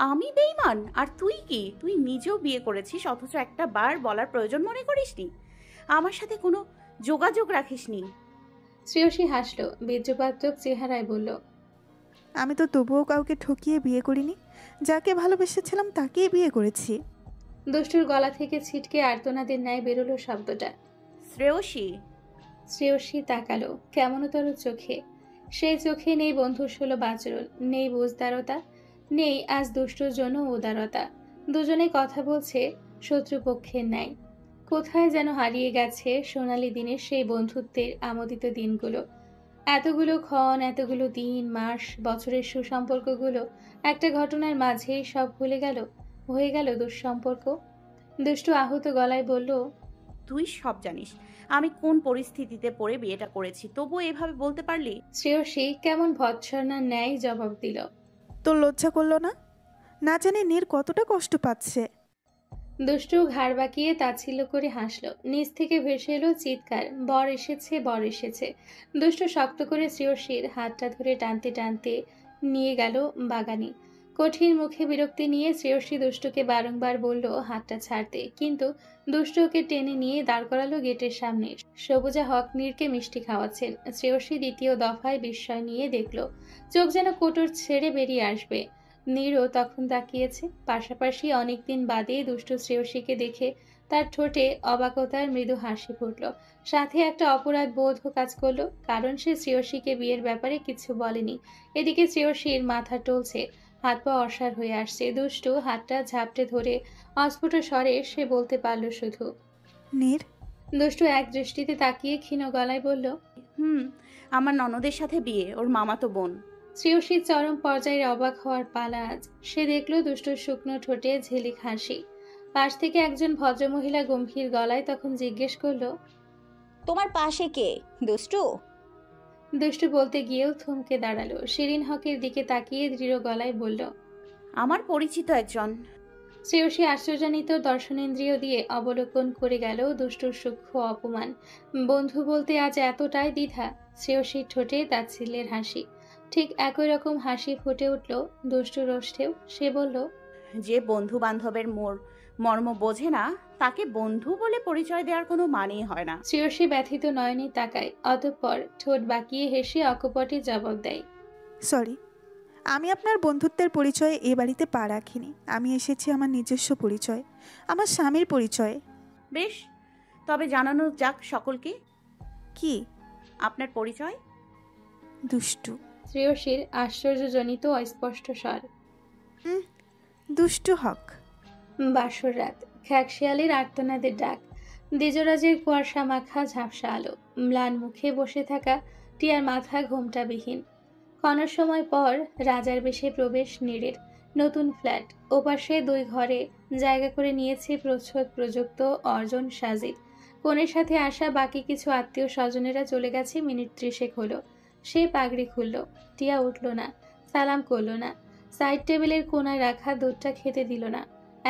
আমি বেঈমান? আর তুই কি? তুই নিজেও বিয়ে করেছিস, অথচ একটা বার বলার প্রয়োজন মনে করিসনি, আমার সাথে কোনো যোগাযোগ রাখিসনি। শ্রেয়সী হাসলো, বীর্যপাতক চেহারায় বলল, আমি তো তবুও কাউকে ঠকিয়ে বিয়ে করিনি, যাকে ভালোবেসেছিলাম তাকেই বিয়ে করেছি। দুষ্টুর গলা থেকে ছিটকে আর্তনাদের ন্যায় বেরোলো শব্দটা, শ্রেয়সী। শ্রেয়সী তাকালো কেমনতর চোখে। সেই চোখে নেই বন্ধুসুলভ আচরণ, নেই বুঝদারতা, নেই আজ দুষ্টুর জন্য উদারতা। দুজনে কথা বলছে শত্রুপক্ষের ন্যায়। কোথায় যেন হারিয়ে গেছে সোনালী দিনের সেই বন্ধুত্বের আমোদিত দিনগুলো। এতগুলো ক্ষণ, এতগুলো দিন, মাস, বছরের সুসম্পর্কগুলো একটা ঘটনার মাঝেই সব ভুলে গেল, হয়ে গেল দুঃসম্পর্ক। দুষ্টু আহত গলায় বলল, তুই সব জানিস আমি কোন পরিস্থিতিতে পড়ে বিয়েটা করেছি, তবু এভাবে বলতে পারলি? শ্রেয়সী কেমন ভৎসনার ন্যায় জবাব দিল, তোর লজ্জা করলো না? না জানি নীর কতটা কষ্ট পাচ্ছে। দুষ্টু ঘাড় বাঁকিয়ে তাচ্ছিল্য করে হাসলো। নিচ থেকে ভেসে এলো চিৎকার, বর এসেছে, বর এসেছে। দুষ্টু শক্ত করে শ্রেয়সীর হাতটা ধরে টানতে টানতে নিয়ে গেল বাগানে। কঠিন মুখে বিরক্তি নিয়ে শ্রেয়সী দুষ্টুকে বারংবার বলল হাতটা ছাড়তে, কিন্তু দুষ্টু ওকে টেনে নিয়ে দাঁড় করালো গেটের সামনে। সবুজা হক নীরকে মিষ্টি খাওয়াচ্ছেন। শ্রেয়সী দ্বিতীয় দফায় বিস্ময় নিয়ে দেখল, চোখ যেন কোটর ছেড়ে বেরিয়ে আসবে। নীরও তখন তাকিয়েছে। পাশাপাশি অনেকদিন বাদে দুষ্টু শ্রেয়সীকে দেখে তার ঠোঁটে অবাকতার মৃদু হাসি ফুটল, সাথে একটা অপরাধ বোধও কাজ করলো, কারণ সে শ্রেয়সীকে বিয়ের ব্যাপারে কিছু বলেনি। এদিকে শ্রেয়সীর মাথা টলছে, হাত পা অসাড় হয়ে আসছে। দুষ্টু হাতটা ঝাপটে ধরে অস্ফুট স্বরে সে বলতে পারল শুধু নীর। দুষ্টু এক দৃষ্টিতে তাকিয়ে ক্ষীণ গলায় বলল, আমার ননদের সাথে বিয়ে, ওর মামাতো বোন। শ্রেয়সীর চরম পর্যায়ের অবাক হওয়ার পালা আজ। সে দেখল দুষ্টুর শুকনো ঠোঁটে ঝিলিক হাসি। পাশ থেকে একজন ভদ্রমহিলা গম্ভীর গলায় তখন জিজ্ঞেস করলো, তোমার পাশে কে দুষ্টু? দুষ্টু বলতে গিয়েও থমকে দাঁড়ালো। শিরিন হকের দিকে তাকিয়ে দৃঢ় গলায় বলল, আমার পরিচিত একজন। শ্রেয়সী আশ্চর্যান্বিত দর্শনেন্দ্রিয় দিয়ে অবলোকন করে গেল দুষ্টুর সূক্ষ্ম অপমান। বন্ধু বলতে আজ এতটাই দ্বিধা। শ্রেয়সীর ঠোঁটে তাচ্ছিল্যের হাসি। ঠিক একই রকম হাসি ফুটে উঠল দুষ্টুর ওষ্ঠেও। সে বলল, যে বন্ধু বান্ধবের মর্ম বোঝে না, তাকে বন্ধু বলে পরিচয় দেওয়ার কোনো মানেই হয় না। শ্রেয়সী ব্যথিত নয়নে তাকায়, অতঃপর ঠোঁট বাঁকিয়ে হেসে অকপটে জবাব দেয়, সরি, আমি আপনার বন্ধুত্বের পরিচয়ে এ বাড়িতে পা রাখিনি। আমি এসেছি আমার নিজস্ব পরিচয়, আমার স্বামীর পরিচয়। বেশ, তবে জানানো যাক সকলকে। কি আপনার পরিচয়? দুষ্টু। শ্রেয়সীর আশ্চর্যজনিত অস্পষ্ট স্বর। দুষ্টু হক। বাসর রাত, খ্যাকশিয়ালের আর্তনাদের ডাক, দ্বিজরাজের কুয়াশা মাখা ঝাপসা আলো, ম্লান মুখে বসে থাকা টিয়ার মাথা ঘোমটাবিহীন। ক্ষণ সময় পর রাজার বেশে প্রবেশ নীরের। নতুন ফ্ল্যাট, ওপাশে 2 ঘরে জায়গা করে নিয়েছে প্রচ্ছদ প্রযুক্ত অর্জন সাজিদ। কনের সাথে আসা বাকি কিছু আত্মীয় স্বজনেরা চলে গেছে মিনিট 30 হলো। সে পাগড়ি খুলল, টিয়া উঠল না, সালাম করল না, সাইড টেবিলের কোনায় রাখা দুধটা খেতে দিল না।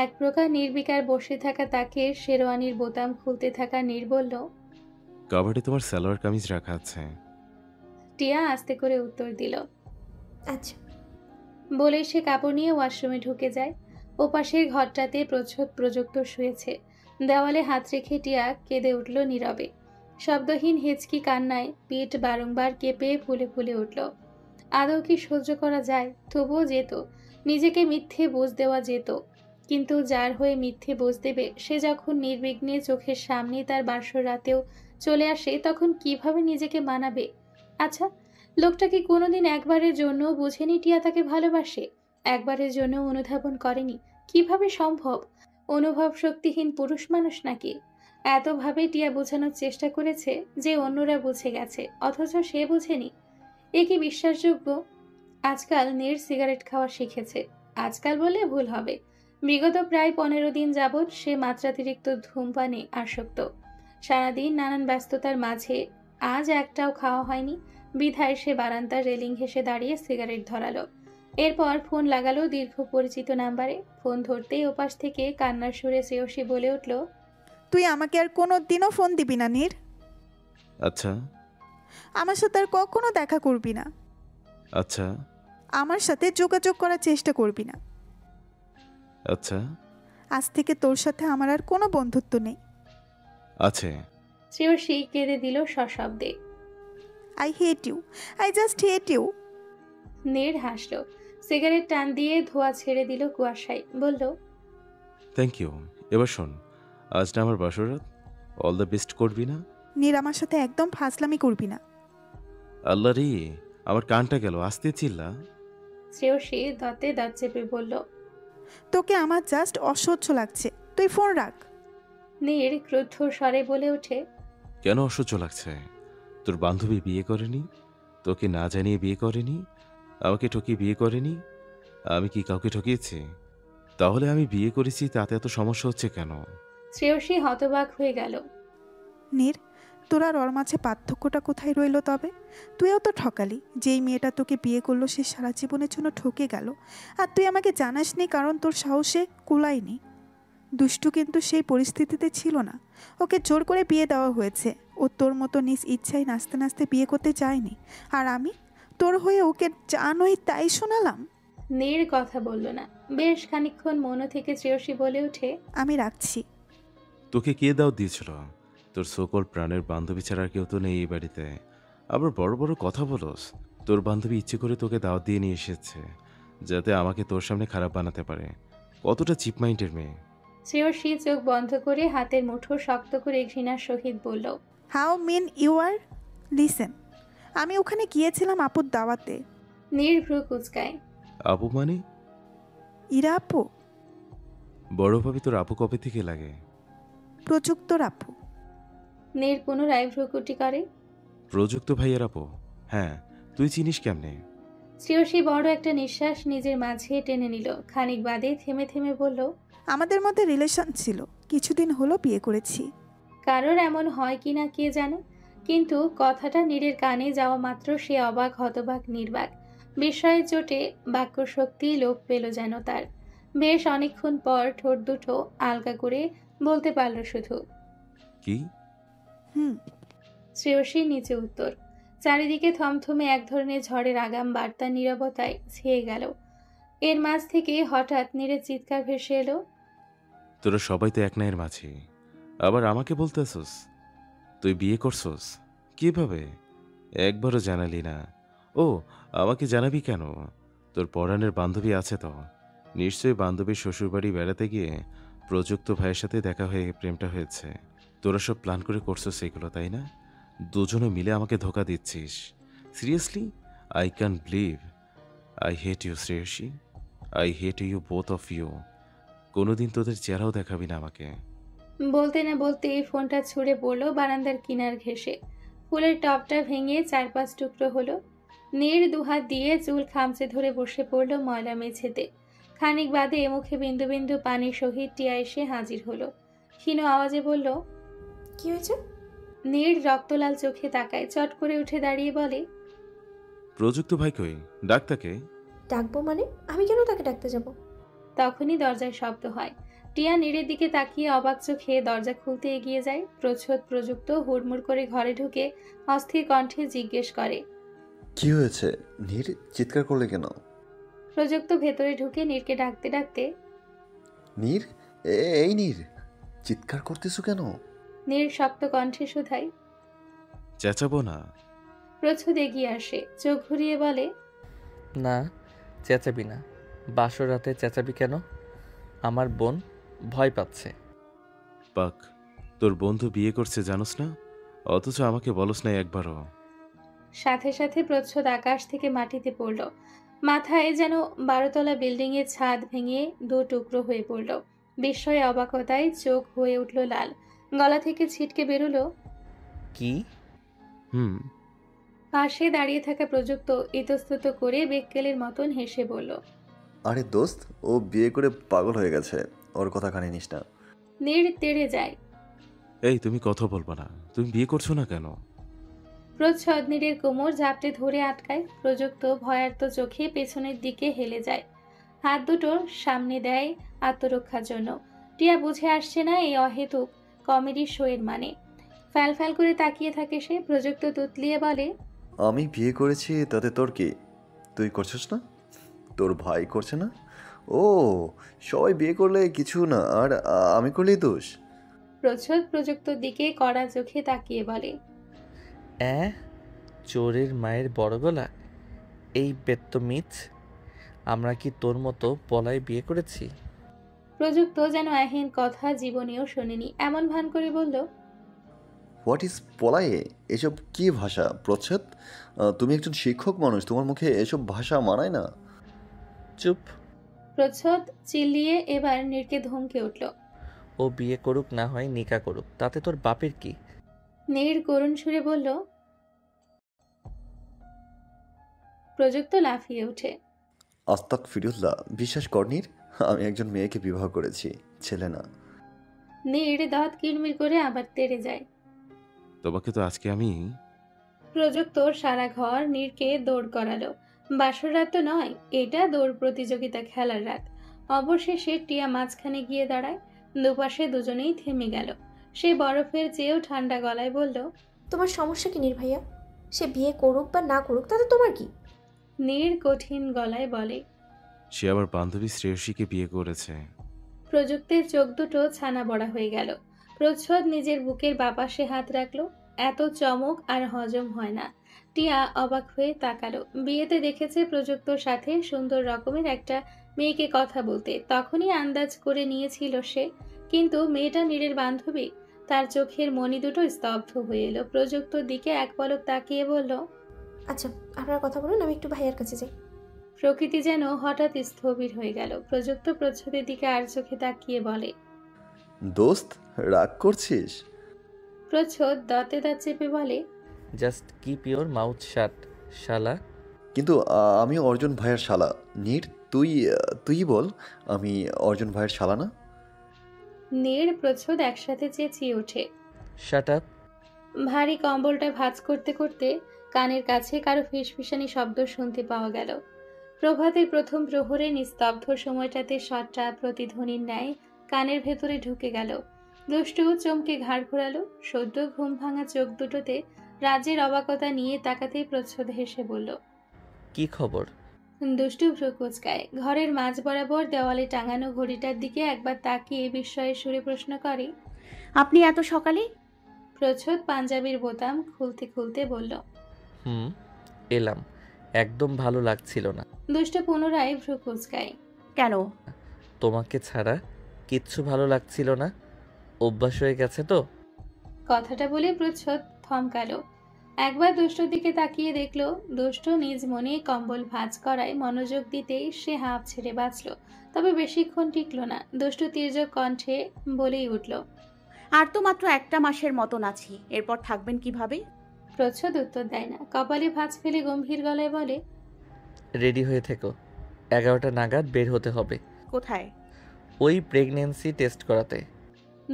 এক প্রকার নির্বিকার বসে থাকা তাকে শেরওয়ানির বোতাম খুলতে থাকা নীর বলল, কাবাডে তোমার সালোয়ার কামিজ রাখা আছে। টিয়া আস্তে করে উত্তর দিল, আচ্ছা। বলে সে কাপড় নিয়ে ওয়াশরুমে ঢুকে যায়। ওপাশের ঘরটাতে প্রচ্ছদ প্রযুক্ত শুয়েছে। দেওয়ালে হাত রেখে টিয়া কেঁদে উঠল নীরবে। শব্দহীন হেঁচকি কান্নায় পিঠ বারংবার কেঁপে ফুলে ফুলে উঠল। আদৌ কি সহ্য করা যায়? তবুও যেত, নিজেকে মিথ্যে বোঝ দেওয়া যেত। কিন্তু যার হয়ে মিথ্যে বোঝ দেবে সে যখন নির্বিঘ্নে চোখের সামনে তার বাসর রাতেও চলে আসে, তখন কিভাবে নিজেকে মানাবে? আচ্ছা, লোকটা কি কোনোদিন একবারের জন্য বুঝেনি টিয়া তাকে ভালোবাসে? একবারের জন্য অনুধাবন করেনি? কিভাবে সম্ভব? অনুভব শক্তিহীন পুরুষ মানুষ নাকি? এতভাবে টিয়া বোঝানোর চেষ্টা করেছে যে অন্যরা বুঝে গেছে, অথচ সে বুঝেনি। এ কি বিশ্বাসযোগ্য? আজকাল নীর সিগারেট খাওয়া শিখেছে। আজকাল বলে ভুল হবে। বিগত প্রায় 15 দিন যাবৎ সে মাত্রাতিরিক্ত ধূমপানে আসক্ত। সারাদিন নানান ব্যস্ততার মাঝে আজ একটাও খাওয়া হয়নি। বিধায় সে বারান্দার রেলিং ঘেঁষে দাঁড়িয়ে সিগারেট ধরালো। এরপর ফোন লাগালো দীর্ঘ পরিচিত নাম্বারে। ফোন ধরতেই ওপাশ থেকে কান্নার সুরে শ্রেয়সী বলে উঠল, তুই আমাকে আর কোনো দিনও ফোন দিবি না নীর। আচ্ছা। আমার সাথে আর কখনো দেখা করবি না। আচ্ছা। আমার সাথে যোগাযোগ করার চেষ্টা করবি না। আচ্ছা। আজ থেকে তোর সাথে আমার আর কোনো বন্ধুত্ব নেই। আছে। শ্রেয়সী কেঁদে দিল সশব্দে। I hate you, I just hate you. Neer হাসল, সিগারেট টান দিয়ে ধোঁয়া ছেড়ে দিল কুয়াশায়। বলল, থ্যাংক ইউ। এবার শোন, আজ না আমার বাসরাত, অল দ্য বেস্ট করবি না? নীর, আমার সাথে একদম ফাজলামি করবি না। আল্লাহ রে, আমার কানটা গেল, আস্তে চিল্লা। শ্রেয়সী দাঁতে দাঁত চেপে বলল, তোকে আমার জাস্ট অসহ্য লাগছে, তুই ফোন রাখ। নীর ক্রুদ্ধ স্বরে বলে ওঠে, কেন অসহ্য লাগছে? তোর বান্ধবী বিয়ে করেনি? তোকে না জানিয়ে বিয়ে করেনি? আমাকে ঠকিয়ে বিয়ে করেনি? আমি কি কাউকে ঠকিয়েছি? তাহলে আমি বিয়ে করেছি, তাতে এত সমস্যা হচ্ছে কেন? শ্রেয়সী হতবাক হয়ে গেল। নীর, তোর আর ওর মাঝে পার্থক্যটা কোথায় রইল তবে? তুইও তো ঠকালি। যেই মেয়েটা তোকে বিয়ে করলো সে সারা জীবনের জন্য ঠকে গেল, আর তুই আমাকে জানাসনি কারণ তোর সাহসে কুলায়নি। দুষ্টু কিন্তু সেই পরিস্থিতিতে ছিল না, ওকে জোর করে বিয়ে দেওয়া হয়েছে। ও তোর মতো নিজ ইচ্ছায় নাচতে নাচতে বিয়ে করতে চায়নি, আর আমি তোর হয়ে ওকে জানোই তাই শোনালাম। নীর কথা বলল না। বেশ খানিকক্ষণ মন থেকে শ্রেয়সী বলে ওঠে, আমি রাখছি। তোকে কে দাওয়াত দিয়েছিল? তোর সকল প্রাণের বান্ধবী ছাড়া আর কেউ তো নেই এই বাড়িতে। আবার বড় বড় কথা বলোস। তোর বান্ধবী ইচ্ছে করে তোকে দাওয়াত দিয়ে নিয়ে এসেছে যাতে আমাকে তোর সামনে খারাপ বানাতে পারে। কতটা চিপ মাইন্ডের মেয়ে! শ্রেয়সী চোখ বন্ধ করে হাতের মুঠো শক্ত করে ঘৃণার সহিত বলল, how mean you are? Listen, আমি ওখানে গিয়েছিলাম আপুর দাওয়াতে। নির্ভ্রু কুচকায়। আপু মানে? ইরা আপু? বড় ভাবি তোর আপু কবে থেকে লাগে? প্রযুক্তর আপু। নীর পুনরায় ভ্রুকুটি করে। প্রযুক্ত ভাইয়ের আপু? হ্যাঁ, তুই চিনিস কেমনে? শ্রেয়সী বড় একটা নিঃশ্বাস নিজের মাঝে টেনে নিল। খানিক বাদে থেমে থেমে বলল, আমাদের মধ্যে রিলেশন ছিল, কিছুদিন হলো বিয়ে করেছি। কারোর এমন হয় কিনা কে জানে, কিন্তু কথাটা নীরের কানে যাওয়া মাত্র সে অবাক হতবাক নির্বাক। বিস্ময়ের চোটে বাক্য শক্তি লোপ পেল যেন তার। বেশ অনেকক্ষণ পর ঠোঁট দুটো আলগা করে বলতে পারল শুধু, কি? শ্রেয়সী নিচে উত্তর। চারিদিকে থমথমে এক ধরনের ঝড়ের আগাম বার্তা নীরবতায় ছেয়ে গেল। এর মাঝ থেকে হঠাৎ নীরের চিৎকার ভেসে এলো, তোরা সবাই তো এক নায়ের মাঝি, আবার আমাকে বলতেছস তুই বিয়ে করছস? কিভাবে? একবারও জানালি না। ও, আমাকে জানাবি কেন? তোর পরাণের বান্ধবী আছে তো, নিশ্চয়ই বান্ধবীর শ্বশুরবাড়ি বেড়াতে গিয়ে প্রযুক্ত ভাইয়ের সাথে দেখা হয়ে প্রেমটা হয়েছে। তোরা সব প্ল্যান করে করছস এগুলো, তাই না? দুজনে মিলে আমাকে ধোকা দিচ্ছিস। Seriously, I can believe. I hate you Shreyasi, I hate you both of you. কোনোদিন তোদের চেহারাও দেখাবি না আমাকে। বলতে না বলতে ফোনটা ছুঁড়ে পড়লো বারান্দার কিনার ঘেঁষে। ফুলের টপটা ভেঙে 4-5 টুকরো হলো। নীর দুহাত দিয়ে চুল খামচে ধরে বসে পড়লো ময়লা মেঝেতে। খানিক বাদে মুখে বিন্দু বিন্দু পানির সহিত টিয়া এসে হাজির হলো। ক্ষীণ আওয়াজে বলল, কি হয়েছে? নীর রক্তলাল চোখে তাকায়, চট করে উঠে দাঁড়িয়ে বলে, প্রযুক্ত ভাই কই? ডাক্তারকে ডাকবো মানে? আমি কেন তাকে ডাকতে যাব? তখনই দরজায় শব্দ হয়। টিয়া নীরের দিকে তাকিয়ে অবাক চোখে দরজা খুলতে এগিয়ে যায়। প্রচ্ছদ প্রযুক্ত হুড়মুড় করে ঘরে ঢুকে অস্থির কণ্ঠে জিজ্ঞেস করে, কি হয়েছে? নীর চিৎকার করলে কেন? প্রযুক্ত ভেতরে ঢুকে নীরকে ডাকতে ডাকতে, নীর, এই নীর, চিৎকার করতেছো কেন? নীর শক্ত কণ্ঠে শুধায়। চেঁচাবো না? প্রচ্ছদ এগিয়ে আসে, চোখ ঘুরিয়ে বলে, না, চেঁচাবি না। বাসর রাতে চেঁচাবি কেন? আমার বোন ভয় পাচ্ছে। পাক, তোর বন্ধু বিয়ে করছে জানোস না, অথচ আমাকে বলস না একবারও। সাথে সাথে প্রচ্ছদ আকাশ থেকে মাটিতে পড়ল। মাথায় যেন 12তলা বিল্ডিং এর ছাদ ভেঙে 2 টুকরো হয়ে পড়ল। বিস্ময়ে অবাকতায় চোখ হয়ে উঠল লাল। গলা থেকে ছিটকে বেরোলো, কি? পাশে দাঁড়িয়ে থাকা প্রযুক্ত ইতস্তত করে বেক্কেলের মতন হেসে বলল, আরে দোস্ত, ও বিয়ে করে পাগল হয়ে গেছে, ওর কথা কানে নিস না। নীর তেড়ে যায়। এই, তুমি কথা বলবা না? তুমি বিয়ে করছো না কেন? প্রচ্ছদ নীরের কোমর ঝাপটে ধরে আটকায়। প্রযুক্ত ভয়ার্ত চোখে পেছনের দিকে হেলে যায়, হাত দুটো সামনে দেয় আত্মরক্ষার জন্য। টিয়া বুঝে আসছে না এই অহেতুক কমেডি শোয়ের মানে। ফ্যাল ফ্যাল করে তাকিয়ে থাকে সে। প্রযুক্ত তুতলিয়ে বলে, আমি বিয়ে করেছি তাতে তোর কি? তুই করছিস না? তোর ভাই করছে না? ও, সবাই বিয়ে করলে কিছু না, আর আমি করলেই দোষ? প্রচ্ছদ প্রযুক্তর দিকে কড়া চোখে তাকিয়ে বলে, চোরের মায়ের বড় গলা, এই বেত্তমিজ, আমরা কি তোর মতো পলায় বিয়ে করেছি? প্রযুক্ত যেন এহেন কথা জীবনেও শোনেনি, এমন ভান করে বলল, হোয়াট ইজ পলায়ে? এসব কি ভাষা প্রচ্ছদ? তুমি একজন শিক্ষক মানুষ, তোমার মুখে এসব ভাষা মানায় না। চুপ। প্রচ্ছদ চিল্লিয়ে এবার নীরকে ধমকে উঠল, ও বিয়ে করুক না হয় নিকা করুক, তাতে তোর বাপের কি? নীর করুণ সুরে বলল। প্রযুক্ত লাফিয়ে ওঠে, আস্তাক ফিরুল্লাহ, বিশ্বাস কর নীর, আমি একজন মেয়েকে বিবাহ করেছি, ছেলে না। নীর দাঁত কিরমির করে আবার তেড়ে যায়। তোমাকে তো আজকে আমি। প্রযুক্ত সারা ঘর নীরকে দৌড় করালো। বাসর রাত তো নয়, এটা দৌড় প্রতিযোগিতা খেলার রাত। অবশেষে টিয়া মাঝখানে গিয়ে দাঁড়ায়। দুপাশে দুজনেই থেমে গেল। সে বরফের চেয়েও ঠান্ডা গলায় বলল, তোমার সমস্যা কি নীর ভাইয়া? সে বিয়ে করুক বা না করুক তাতে তোমার কি? নীর কঠিন গলায় বলে, সে আমার বান্ধবী শ্রেয়সীকে বিয়ে করেছে। প্রযুক্তের চোখ দুটো ছানা বড়া হয়ে গেল। প্রচ্ছদ নিজের বুকের বাপাশে হাত রাখলো। এত চমক আর হজম হয় না। টিয়া অবাক হয়ে তাকালো। বিয়েতে দেখেছে প্রযুক্তর সাথে সুন্দর রকমের একটা মেয়েকে কথা বলতে, তখনই আন্দাজ করে নিয়েছিল সে কিন্তু মেয়েটা নীরের বান্ধবী। তার চোখের মণি দুটো স্তব্ধ হয়ে এলো। প্রযুক্তর দিকে এক পলক তাকিয়ে বলল, আচ্ছা আপনারা কথা বলুন, আমি একটু ভাইয়ার কাছে যাই। প্রকৃতি যেন হঠাৎ স্থবির হয়ে গেল। প্রযুক্ত প্রচ্ছদের দিকে আর চোখে তাকিয়ে বলে, দোস্ত রাগ করছিস? প্রচ্ছদ দাঁতে দাঁত চেপে বলে, জাস্ট কিপ ইওর মাউথ শাট শালা। কিন্তু আমি অর্জুন ভাইয়ের শালা। নীর, তুই বল আমি অর্জুন ভাইয়ের শালা না? নীর প্রচ্ছদ একসাথে চেঁচিয়ে ওঠে। Shut up. ভারী কম্বলটা ভাঁজ করতে করতে কানের কাছে কারো ফিসফিসানি শব্দ শুনতে পাওয়া গেল। প্রভাতের প্রথম প্রহরে নিস্তব্ধ সময়টাতে শটটা প্রতিধ্বনির ন্যায় কানের ভেতরে ঢুকে গেল। দুষ্টু চমকে ঘাড় ঘোরালো। সদ্য ঘুম ভাঙা চোখ দুটোতে রাজ্যের অবাকতা নিয়ে তাকাতেই প্রচ্ছদ হেসে বলল, কি খবর? দুষ্টু ভ্রু কুঁচকায়। ঘরের মাঝ বরাবর দেওয়ালে টাঙানো ঘড়িটার দিকে একবার তাকিয়ে বিস্ময়ের সুরে প্রশ্ন করে, আপনি এত সকালে? প্রচ্ছদ পাঞ্জাবির বোতাম খুলতে খুলতে বলল, এলাম, একদম ভালো লাগছিল না। দুষ্টু পুনরায় ভ্রু কুঁচকায়। কেন? তোমাকে ছাড়া কিচ্ছু ভালো লাগছিল না, অভ্যাস হয়ে গেছে তো। কথাটা বলে প্রচ্ছদ থমকালো। একবার দুষ্টুর দিকে তাকিয়ে দেখলো দুষ্টু নিজ মনে কম্বল ভাঁজ করায় মনোযোগ দিতেই সে হাঁপ ছেড়ে বাঁচল। তবে বেশিক্ষণ টিকল না। দুষ্টু তীর্যক কণ্ঠে বলেই উঠল, আর তো মাত্র একটা মাসের মতন আছি, এরপর থাকবেন কিভাবে? প্রচ্ছদ উত্তর দেয় না। কপালে ভাঁজ ফেলে গম্ভীর গলায় বলে, রেডি হয়ে থেকো, 11টা নাগাদ বের হতে হবে। কোথায়? ওই প্রেগন্যান্সি টেস্ট করাতে।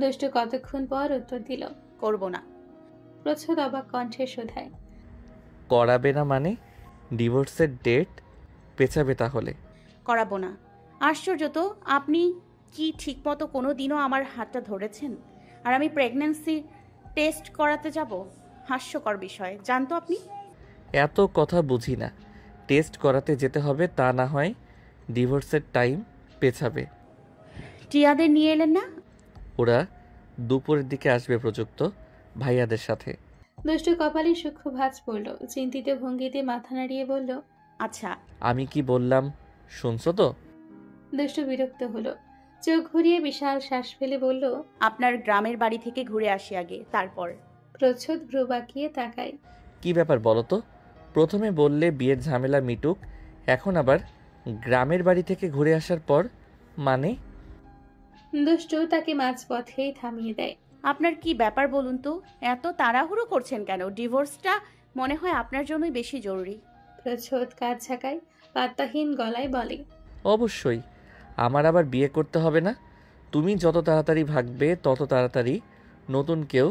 দুষ্টু কতক্ষণ পর উত্তর দিল, করব না। প্রচ্ছদ অবাক কণ্ঠে শোধায়, করাবে না মানে? ডিভোর্সের ডেট পেছাবে তাহলে? করাবো না। আশ্চর্য তো, আপনি কি ঠিকমতো কোনো দিনও আমার হাতটা ধরেছেন? আর আমি প্রেগন্যান্সি টেস্ট করাতে যাব? হাস্যকর বিষয়, জানতো আপনি? এত কথা বুঝি না। টেস্ট করাতে যেতে হবে, তা না হয় ডিভোর্সের টাইম পেছাবে। টিয়াদের নিয়ে এলেন না? ওরা দুপুরের দিকে আসবে প্রযুক্ত ভাইয়াদের সাথে। দুষ্টু কপালে সূক্ষ্ম ভাঁজ পড়ল। চিন্তিত ভঙ্গিতে মাথা নাড়িয়ে বলল, আচ্ছা। আমি কি বললাম শুনছো তো? দুষ্টু বিরক্ত হলো। চোখ ঘুরিয়ে বিশাল শ্বাস ফেলে বলল, আপনার গ্রামের বাড়ি থেকে ঘুরে আসি আগে, তারপর। প্রচ্ছদ ভ্রু বাঁকিয়ে তাকায়। কি ব্যাপার বলো তো? প্রথমে বললে বিয়ের ঝামেলা মিটুক, এখন আবার গ্রামের বাড়ি থেকে ঘুরে আসার পর মানে? দুষ্টু তাকে মাঝপথেই থামিয়ে দেয়। আপনার কি ব্যাপার বলুন তো? এত তাড়াহুড়ো করছেন কেন? ডিভোর্সটা মনে হয় আপনার জন্যই বেশি জরুরি। প্রচ্ছদ কাজ ঝাঁকায়, পাত্তাহীন গলায় বলে, অবশ্যই, আমার আবার বিয়ে করতে হবে না। তুমি যত তাড়াতাড়ি ভাগবে তত তাড়াতাড়ি নতুন কেউ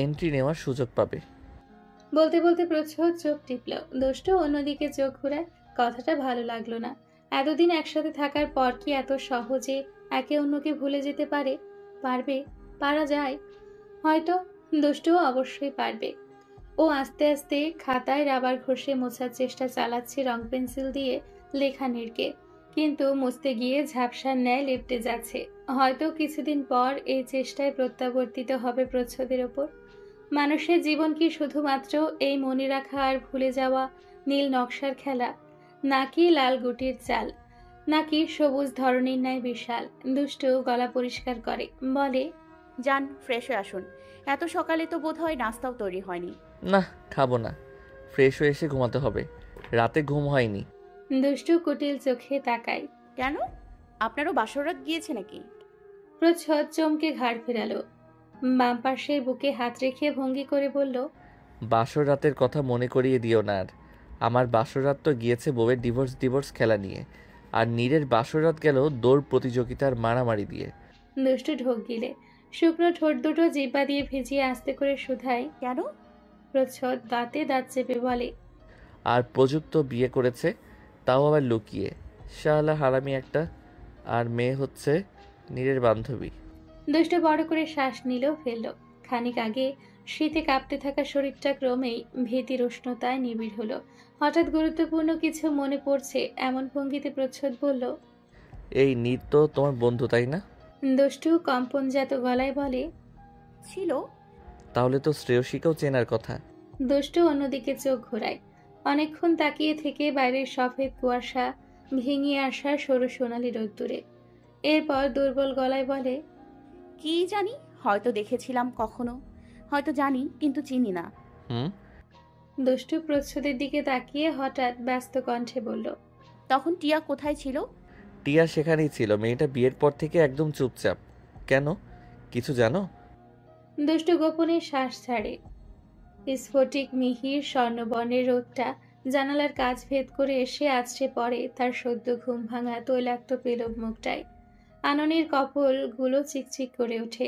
এন্ট্রি নেওয়ার সুযোগ পাবে। বলতে বলতে প্রচ্ছদ চোখ টিপল। দুষ্টু অন্যদিকে চোখ ঘুরায়। কথাটা ভালো লাগলো না। এতদিন একসাথে থাকার পর কি এত সহজে একে অন্যকে ভুলে যেতে পারে? পারা যায় হয়তো। দুষ্টুও অবশ্যই পারবে। ও আস্তে আস্তে খাতায় রাবার ঘষে মোছার চেষ্টা চালাচ্ছে রং পেন্সিল দিয়ে লেখা নীরকে, কিন্তু মুছতে গিয়ে ঝাপসার ন্যায় লেপটে যাচ্ছে। হয়তো কিছুদিন পর এই চেষ্টায় প্রত্যাবর্তিত হবে প্রচ্ছদের ওপর। মানুষের জীবন কি শুধুমাত্র এই মনে রাখা আর ভুলে যাওয়া নীল নকশার খেলা, নাকি লাল গুটির চাল, নাকি সবুজ ধরনের ন্যায় বিশাল? দুষ্টু গলা পরিষ্কার করে বলে, যান ফ্রেশ হয়ে আসুন। এত সকালে তো বোধহয় নাস্তাও তৈরি হয়নি। না, খাবো না। ফ্রেশ হয়ে এসে ঘুমাতে হবে, রাতে ঘুম হয়নি। দুষ্টু কুটিল চোখে তাকায়। কেন? আপনারও বাসরাত গিয়েছে নাকি? প্রচ্ছদ চমকে ঘাড় ফেরালো। বাম পাশের বুকে হাত রেখে ভঙ্গি করে বলল, বাসর রাতের কথা মনে করিয়ে দিও না আর। আমার বাসর রাত তো গিয়েছে বউয়ের ডিভোর্স খেলা নিয়ে, আর নীরের বাসর রাত গেল দৌড় প্রতিযোগিতার মারামারি দিয়ে। দুষ্টু ঢোক গিলে শুকনো ঠোঁট দুটো জিব্বা দিয়ে ভিজিয়ে আস্তে করে শুধায়, কেন? প্রচ্ছদ দাঁতে দাঁত চেপে বলে, আর প্রযুক্ত বিয়ে করেছে, তাও আবার লুকিয়ে। শালা হারামি একটা। আর মেয়ে হচ্ছে নীরের বান্ধবী। দুষ্টু বড় করে শ্বাস নিল ফেলল। খানিক আগে শীতে কাঁপতে থাকা শরীরটা ক্রমেই ভীতির উষ্ণতায় নিবিড় হলো। হঠাৎ গুরুত্বপূর্ণ কিছু মনে পড়ছে এমন ভঙ্গিতে প্রচ্ছদ বলল, এই নীর তো তোমার বন্ধু তাই না? দুষ্টু কম্পনজাত গলায় বলে, ছিল। তাহলে তো শ্রেয়সীকেও চেনার কথা। দুষ্টু অন্যদিকে চোখ ঘোরায়। অনেকক্ষণ তাকিয়ে থেকে বাইরের সফেদ কুয়াশা ভেঙে আসা সরু সোনালি রোদ্দুরে। এরপর দুর্বল গলায় বলে, কি জানি, হয়তো দেখেছিলাম কখনো, হয়তো জানি কিন্তু চিনি না। হুম। দুষ্টু প্রচ্ছদের দিকে তাকিয়ে হঠাৎ ব্যস্ত কণ্ঠে বলল, তখন টিয়া কোথায় ছিল? টিয়া সেখানেই ছিল। মেয়েটা বিয়ের পর থেকে একদম চুপচাপ। কেন, কিছু জানো? দুষ্টু গোপনে শ্বাস ছাড়ে। স্ফটিক মিহির স্বর্ণবর্ণের রোদটা জানালার কাচ ভেদ করে এসে আছড়ে পড়ে তার সদ্য ঘুম ভাঙা তৈলাক্ত পেলব মুখটায়। আননের কপলগুলো চিকচিক করে ওঠে।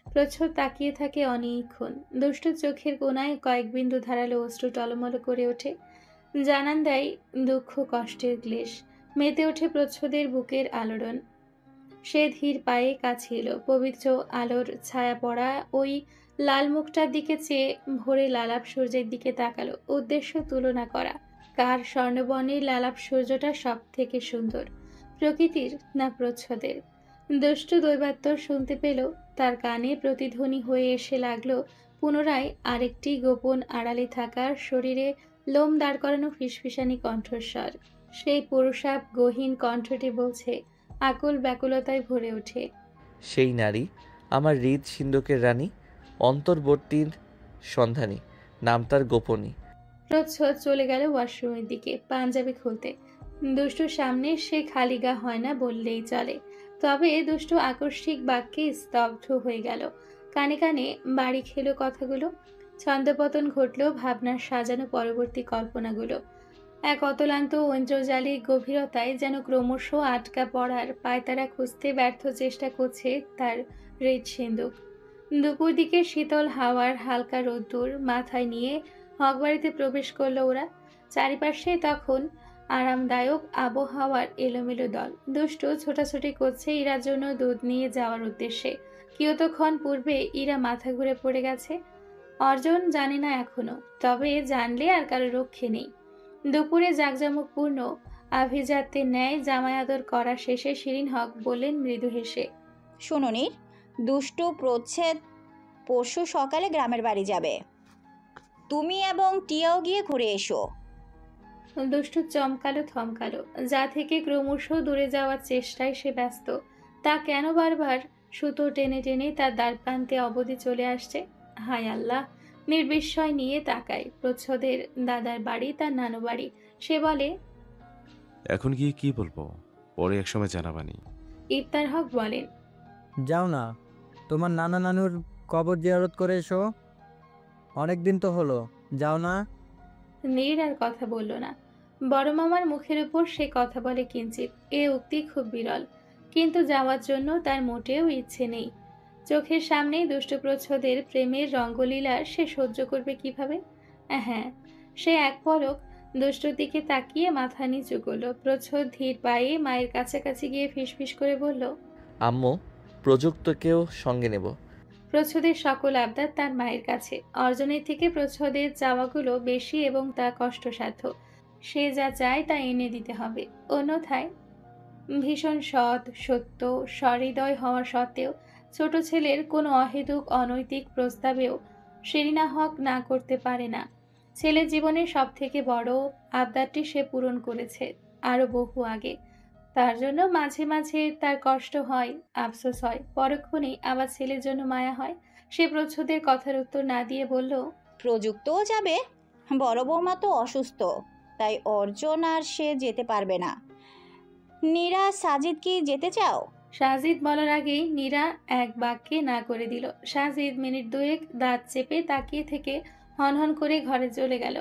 প্রচ্ছদ তাকিয়ে থাকে অনেকক্ষণ। দুষ্টু চোখের কোনায় কয়েক বিন্দু ধারালো অশ্রু টলমল করে ওঠে। জানান দেয় দুঃখ কষ্টের ক্লেশ। মেতে ওঠে প্রচ্ছদের বুকের আলোড়ন। সে ধীর পায়ে কাছে এলো। পবিত্র আলোর ছায়া পড়া ওই লাল মুখটার দিকে চেয়ে ভোরে লালাপ সূর্যের দিকে তাকালো। উদ্দেশ্য তুলনা করা, কার স্বর্ণবর্ণের লালাপ সূর্যটা সব থেকে সুন্দর, প্রকৃতির না প্রচ্ছদের। দুষ্টু দৈবাত্য শুনতে পেল। তার কানে প্রতিধ্বনি হয়ে এসে লাগলো পুনরায় আরেকটি গোপন আড়ালে থাকার শরীরে লোম দাঁড় করানো ফিসফিসানি কণ্ঠস্বর। সেই পুরুষাপ গহীন কণ্ঠটি বলছে, আকুল ব্যাকুলতায় ভরে ওঠে, সেই নারী আমার হৃদ সিন্ধুকের রানী, অন্তর্বর্তীর সন্ধানী, নাম তার গোপনী। প্রচ্ছদ চলে গেল ওয়াশরুমের দিকে পাঞ্জাবি খুলতে। দুষ্টুর সামনে সে খালি গা হয় না বললেই চলে। তবে দুষ্টু আকস্মিক বাক্যে স্তব্ধ হয়ে গেল। কানে কানে বাড়ি খেলো কথাগুলো। ছন্দপতন ঘটল ভাবনার সাজানো পরবর্তী কল্পনাগুলো। এক অতলান্ত ঐন্দ্রজালিক গভীরতায় যেন ক্রমশ আটকা পড়ার পায়তারা খুঁজতে ব্যর্থ চেষ্টা করছে তার হৃৎসিন্ধুক। দুপুর দিকে শীতল হাওয়ার হালকা রোদ্দুর মাথায় নিয়ে হকবাড়িতে প্রবেশ করলো ওরা। চারিপাশে তখন আরামদায়ক আবহাওয়ার এলোমেলো দল। দুষ্টু ছোটাছুটি করছে ইরার জন্য দুধ নিয়ে যাওয়ার উদ্দেশ্যে। কিয়তক্ষণ পূর্বে ইরা মাথা ঘুরে পড়ে গেছে। অর্জন জানে না এখনো, তবে জানলে আর কারো রক্ষে নেই। দুপুরে জাঁকজমকপূর্ণ আভিজাত্যের ন্যায় জামাই আদর করা শেষে শিরিন হক বললেন মৃদু হেসে, শোনো নীর, দুষ্টু প্রচ্ছেদ পরশু সকালে গ্রামের বাড়ি যাবে। তুমি এবং টিয়াও গিয়ে ঘুরে এসো। দুষ্টু চমকালো থমকালো। যা থেকে ক্রমশ দূরে যাওয়ার চেষ্টায় সে ব্যস্ত, তা কেন বারবার সুতো টেনে টেনে তার দ্বারপ্রান্তে অবধি চলে আসছে। হায় আল্লাহ! নির্বিস্ময় নিয়ে তাকায়। প্রচ্ছদের দাদার বাড়ি তার নানু বাড়ি। সে বলে, এখন গিয়ে কি বলবো, পরে একসময় জানাবানি। ইফতার হক বলেন, যাও না, তোমার নানা নানুর কবর জিয়ারত করে এসো। অনেক দিন তো হলো, যাও না। নীর আর কথা বলল না। বড় মামার মুখের উপর সে কথা বলে কিঞ্চিত। এ উক্তি খুব বিরল, কিন্তু যাওয়ার জন্য তার মোটেও ইচ্ছে নেই। চোখের সামনেই দুষ্ট প্রচ্ছদের প্রেমের রঙ্গলীলা সে সহ্য করবে কিভাবে? হ্যাঁ, সে এক পলক দুষ্টর দিকে তাকিয়ে মাথা নিচু করল। প্রচ্ছদ ধীর পায়ে মায়ের কাছাকাছি গিয়ে ফিসফিস করে বলল, আম্মু, প্রযুক্তকেও সঙ্গে নেব। প্রচ্ছদের সকল আবদার তার মায়ের কাছে। অর্জনের থেকে প্রচ্ছদের চাওয়াগুলো বেশি এবং তা কষ্টসাধ্য। সে যা চায় তা এনে দিতে হবে, অন্যথায়। ভীষণ সৎ, সত্য, সহৃদয় হওয়া সত্ত্বেও ছোট ছেলের কোনো অহেতুক অনৈতিক প্রস্তাবেও শিরিনা হক না করতে পারে না। ছেলের জীবনের সব থেকে বড় আবদারটি সে পূরণ করেছে আরো বহু আগে। তার জন্য মাঝে মাঝে তার কষ্ট হয়, আফসোস হয়, পরক্ষণেই আবার ছেলের জন্য মায়া হয়। সে প্রচ্ছদের কথার উত্তর না দিয়ে বলল, প্রযুক্তও যাবে, বড় বৌমা তো অসুস্থ, তাই অর্জন আর সে যেতে পারবে না। নীরা, সাজিদ কি যেতে চাও? সাজিদ বলার আগেই নীরা এক বাক্যে না করে দিল। সাজিদ মিনিট দুয়েক দাঁত চেপে তাকিয়ে থেকে হনহন করে ঘরে চলে গেল।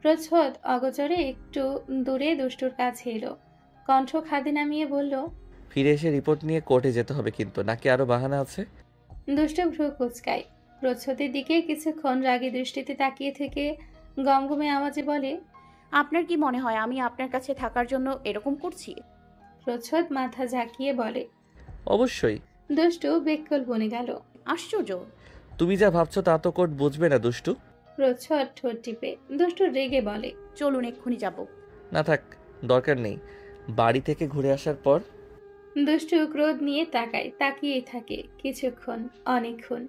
প্রচ্ছদ অগোচরে একটু দূরে দুষ্টুর কাছে এলো। কণ্ঠ খাদে নামিয়ে বলল, ফিরে এসে রিপোর্ট নিয়ে কোর্টে যেতে হবে কিন্তু, নাকি আরো বাহানা আছে? দুষ্টু ভ্রু কুচকায়। প্রচ্ছদের দিকে কিছুক্ষণ রাগী দৃষ্টিতে তাকিয়ে থেকে গমগমে আওয়াজে বলে, আপনার কি মনে হয় আমি আপনার কাছে থাকার জন্য এরকম করছি? প্রচ্ছদ মাথা ঝাঁকিয়ে বলে, অবশ্যই। দুষ্টু বেকল বনে গেল। আশ্চর্য! তুমি যা ভাবছো তা তো কোর্ট বুঝবে না দুষ্টু। প্রচ্ছদ ঠোঁট টিপে। দুষ্টু রেগে বলে, চলুন এক্ষুনি যাব। না থাক, দরকার নেই। বাড়ি থেকে ঘুরে আসার পর। দুষ্টু ক্রোধ নিয়ে তাকিয়ে থাকে কিছুক্ষণ, অনেকক্ষণ।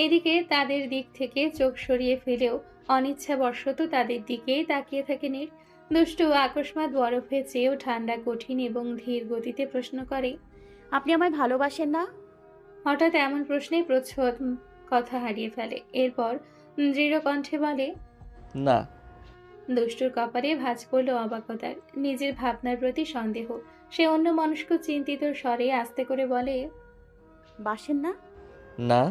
এদিকে তাদের দিক থেকে চোখ সরিয়ে ফেলেও অনিচ্ছাবশত তাদের দিকেই তাকিয়ে থাকে নীর। দুষ্টু আকস্মাৎ বরফে চেয়েও ঠান্ডা, কঠিন এবং ধীর গতিতে প্রশ্ন করে, আপনি আমায় ভালোবাসেন না? হঠাৎ এমন প্রশ্নে প্রচ্ছদ কথা হারিয়ে ফেলে। এরপর দৃঢ় কণ্ঠে বলে, না। দুষ্টুর কপালে ভাঁজ পড়ল অবাকতার, নিজের ভাবনার প্রতি সন্দেহ। সে অন্য মনস্ক চিন্তিত স্বরে আস্তে করে বলে, বাসেন না? না।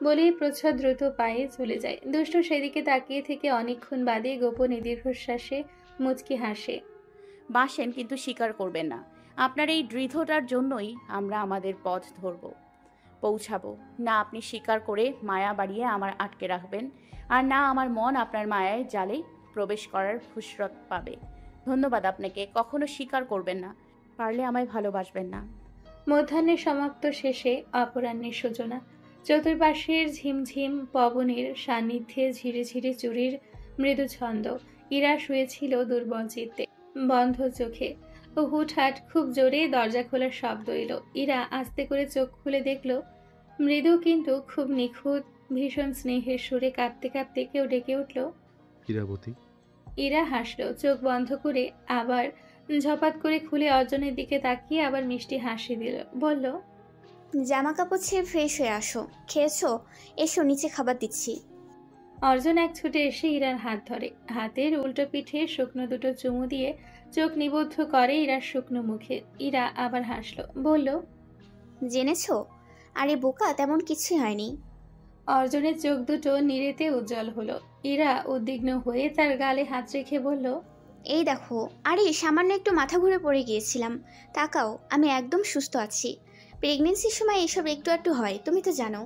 বলেই প্রচ্ছদ দ্রুত পায়ে চলে যায়। দুষ্টু সেদিকে তাকিয়ে থেকে অনেকক্ষণ বাদে গোপনে দীর্ঘশ্বাসে মুচকি হাসে। বাসেন, কিন্তু স্বীকার করবেন না। আপনার এই দৃঢ়তার জন্যই আমরা আমাদের পথ ধরব, পৌঁছাবো না। আপনি স্বীকার করে মায়া বাড়িয়ে আমার আটকে রাখবেন, আর না আমার মন আপনার মায়ায় জালে প্রবেশ করার ফুসরত পাবে। ধন্যবাদ আপনাকে। কখনো স্বীকার করবেন না, পারলে আমায় ভালোবাসবেন না। মধ্যাহ্নের সমাপ্ত শেষে অপরাহ্নের সূচনা। চতুর্পাশের ঝিমঝিম পবনের সান্নিধ্যে ঝিরে ঝিরে চুরির মৃদু ছন্দ। ইরা শুয়েছিল দুর্বল চিত্তে, বন্ধ চোখে। হুটহাট খুব জোরে দরজা খোলার শব্দ এলো। ইরা আস্তে করে চোখ খুলে দেখল, মৃদু কিন্তু খুব নিখুঁত ভীষণ স্নেহের সুরে কাঁপতে কাঁপতে কেউ ডেকে উঠল, ইরাবতী। ইরা হাসলো, চোখ বন্ধ করে আবার ঝপাত করে খুলে অর্জনের দিকে তাকিয়ে আবার মিষ্টি হাসি দিল। বলল, জামা কাপড় ছেড়ে ফ্রেশ হয়ে আসো। খেয়েছো? এসো, নিচে খাবার দিচ্ছি। অর্জুন এক ছুটে এসে ইরার হাত ধরে। হাতের উল্টো পিঠে শুকনো দুটো চুমু দিয়ে চোখ নিবদ্ধ করে ইরার শুকনো মুখে। ইরা আবার হাসলো, বলল, জেনেছো? আরে বোকা, তেমন কিছুই হয়নি। অর্জুনের চোখ দুটো নিরেতে উজ্জ্বল হলো। ইরা উদ্বিগ্ন হয়ে তার গালে হাত রেখে বলল, এই দেখো। আরে সামান্য একটু মাথা ঘুরে পড়ে গিয়েছিলাম। তাকাও, আমি একদম সুস্থ আছি। প্রেগনেন্সির সময় এসব একটু একটু হয়, তুমি তো জানো।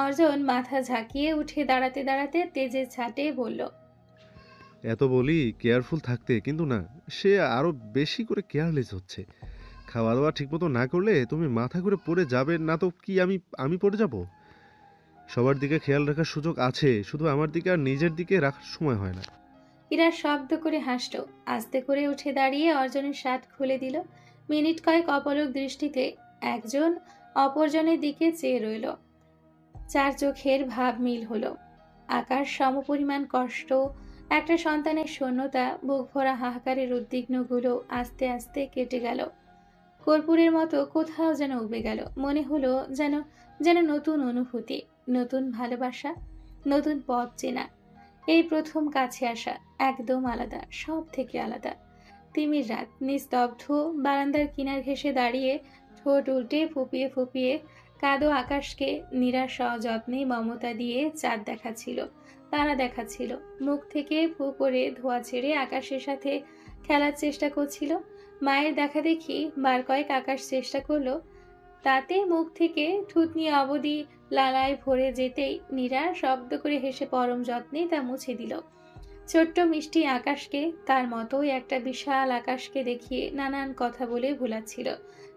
অর্জুন মাথা ঝাঁকিয়ে উঠে দাঁড়াতে দাঁড়াতে তেজের ছাটে বলল, এত বলি কেয়ারফুল থাকতে, কিন্তু না, সে আরো বেশি করে কেয়ারলেস হচ্ছে। খাওয়া দাওয়া ঠিকমতো না করলে তুমি মাথা ঘুরে পড়ে যাবে না তো কি আমি পড়ে যাব? সবার দিকে খেয়াল রাখার সুযোগ আছে, শুধু আমার দিকে আর নিজের দিকে রাখার সময় হয় না। ইরা শব্দ করে হাসল। আস্তে করে উঠে দাঁড়িয়ে অর্জনের শার্ট খুলে দিল। মিনিট কয়েক অপলক দৃষ্টিতে একজন অপরজনের দিকে চেয়ে রইল। চার চোখের ভাব মিল হলো। আকাশ সমপরিমাণ কষ্ট, একটা সন্তানের শূন্যতা, বুক ভরা হাহাকারের উদ্বিগ্নগুলো আস্তে আস্তে কেটে গেল। কর্পূরের মতো কোথাও যেন উবে গেল। মনে হলো যেন যেন নতুন অনুভূতি, নতুন ভালোবাসা, নতুন পথ চেনা। এই প্রথম কাছে আসা, একদম আলাদা, সব থেকে আলাদা। তিমির রাত, নিস্তব্ধ বারান্দার কিনার ঘেঁষে দাঁড়িয়ে ঠোঁট উল্টে ফুপিয়ে ফুপিয়ে কাদো আকাশকে নিরাশ সযত্নে মমতা দিয়ে চাঁদ দেখাচ্ছিল, তারা দেখাচ্ছিল। মুখ থেকে ফু করে ধোয়া ছেড়ে আকাশের সাথে খেলার চেষ্টা করছিল। মায়ের দেখা দেখি বার কয়েক আকাশ চেষ্টা করলো, তাতে মুখ থেকে থুতনি অবধি লালায় ভরে যেতেই নীরা শব্দ করে হেসে পরম যত্নে তা মুছে দিল। ছোট্ট মিষ্টি আকাশকে, তার মতোই একটা বিশাল আকাশকে দেখিয়ে নানান কথা বলে ভুলাচ্ছিল।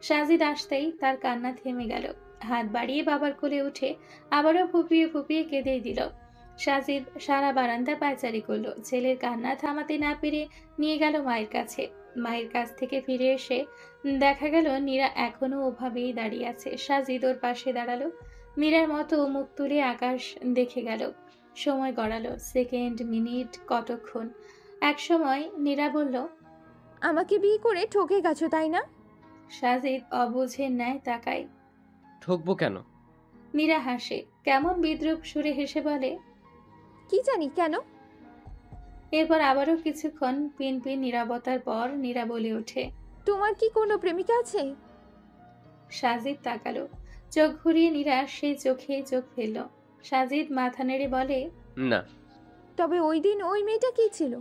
সাজিদ আসতেই তার কান্না থেমে গেল। হাত বাড়িয়ে বাবার কোলে উঠে আবারও ফুপিয়ে ফুপিয়ে কেঁদেই দিল। সাজিদ সারা বারান্দা পায়চারি করলো। ছেলের কান্না থামাতে না পেরে নিয়ে গেল মায়ের কাছে। মায়ের কাছ থেকে ফিরে এসে দেখা গেল নীরা এখনো ওভাবেই দাঁড়িয়ে আছে। সাজিদ ওর পাশে দাঁড়ালো। মীরার মতো মুখ তুলে আকাশ দেখে গেল। সময় গড়ালো, সেকেন্ড, মিনিট, কতক্ষণ। এক সময় নীরা বলল, আমাকে বিয়ে করে ঠকে গেছো, তাই না? সাজিদ অবুঝের ন্যায় তাকায়। ঠকবো কেন? নীরা হাসে, কেমন বিদ্রুপ সুরে হেসে বলে, কি জানি কেন। এরপর আবারও কিছুক্ষণ পিনপিন নীরবতার পর নীরা বলে ওঠে, তোমার কি কোনো প্রেমিকা আছে? সাজিদ তাকালো। চোখ ঘুরিয়ে নীরা সেই চোখে চোখ ফেলল। সাজিদ মাথা নেড়ে বলে, না। তবে ওই দিন ওই মেয়েটা কি ছিল?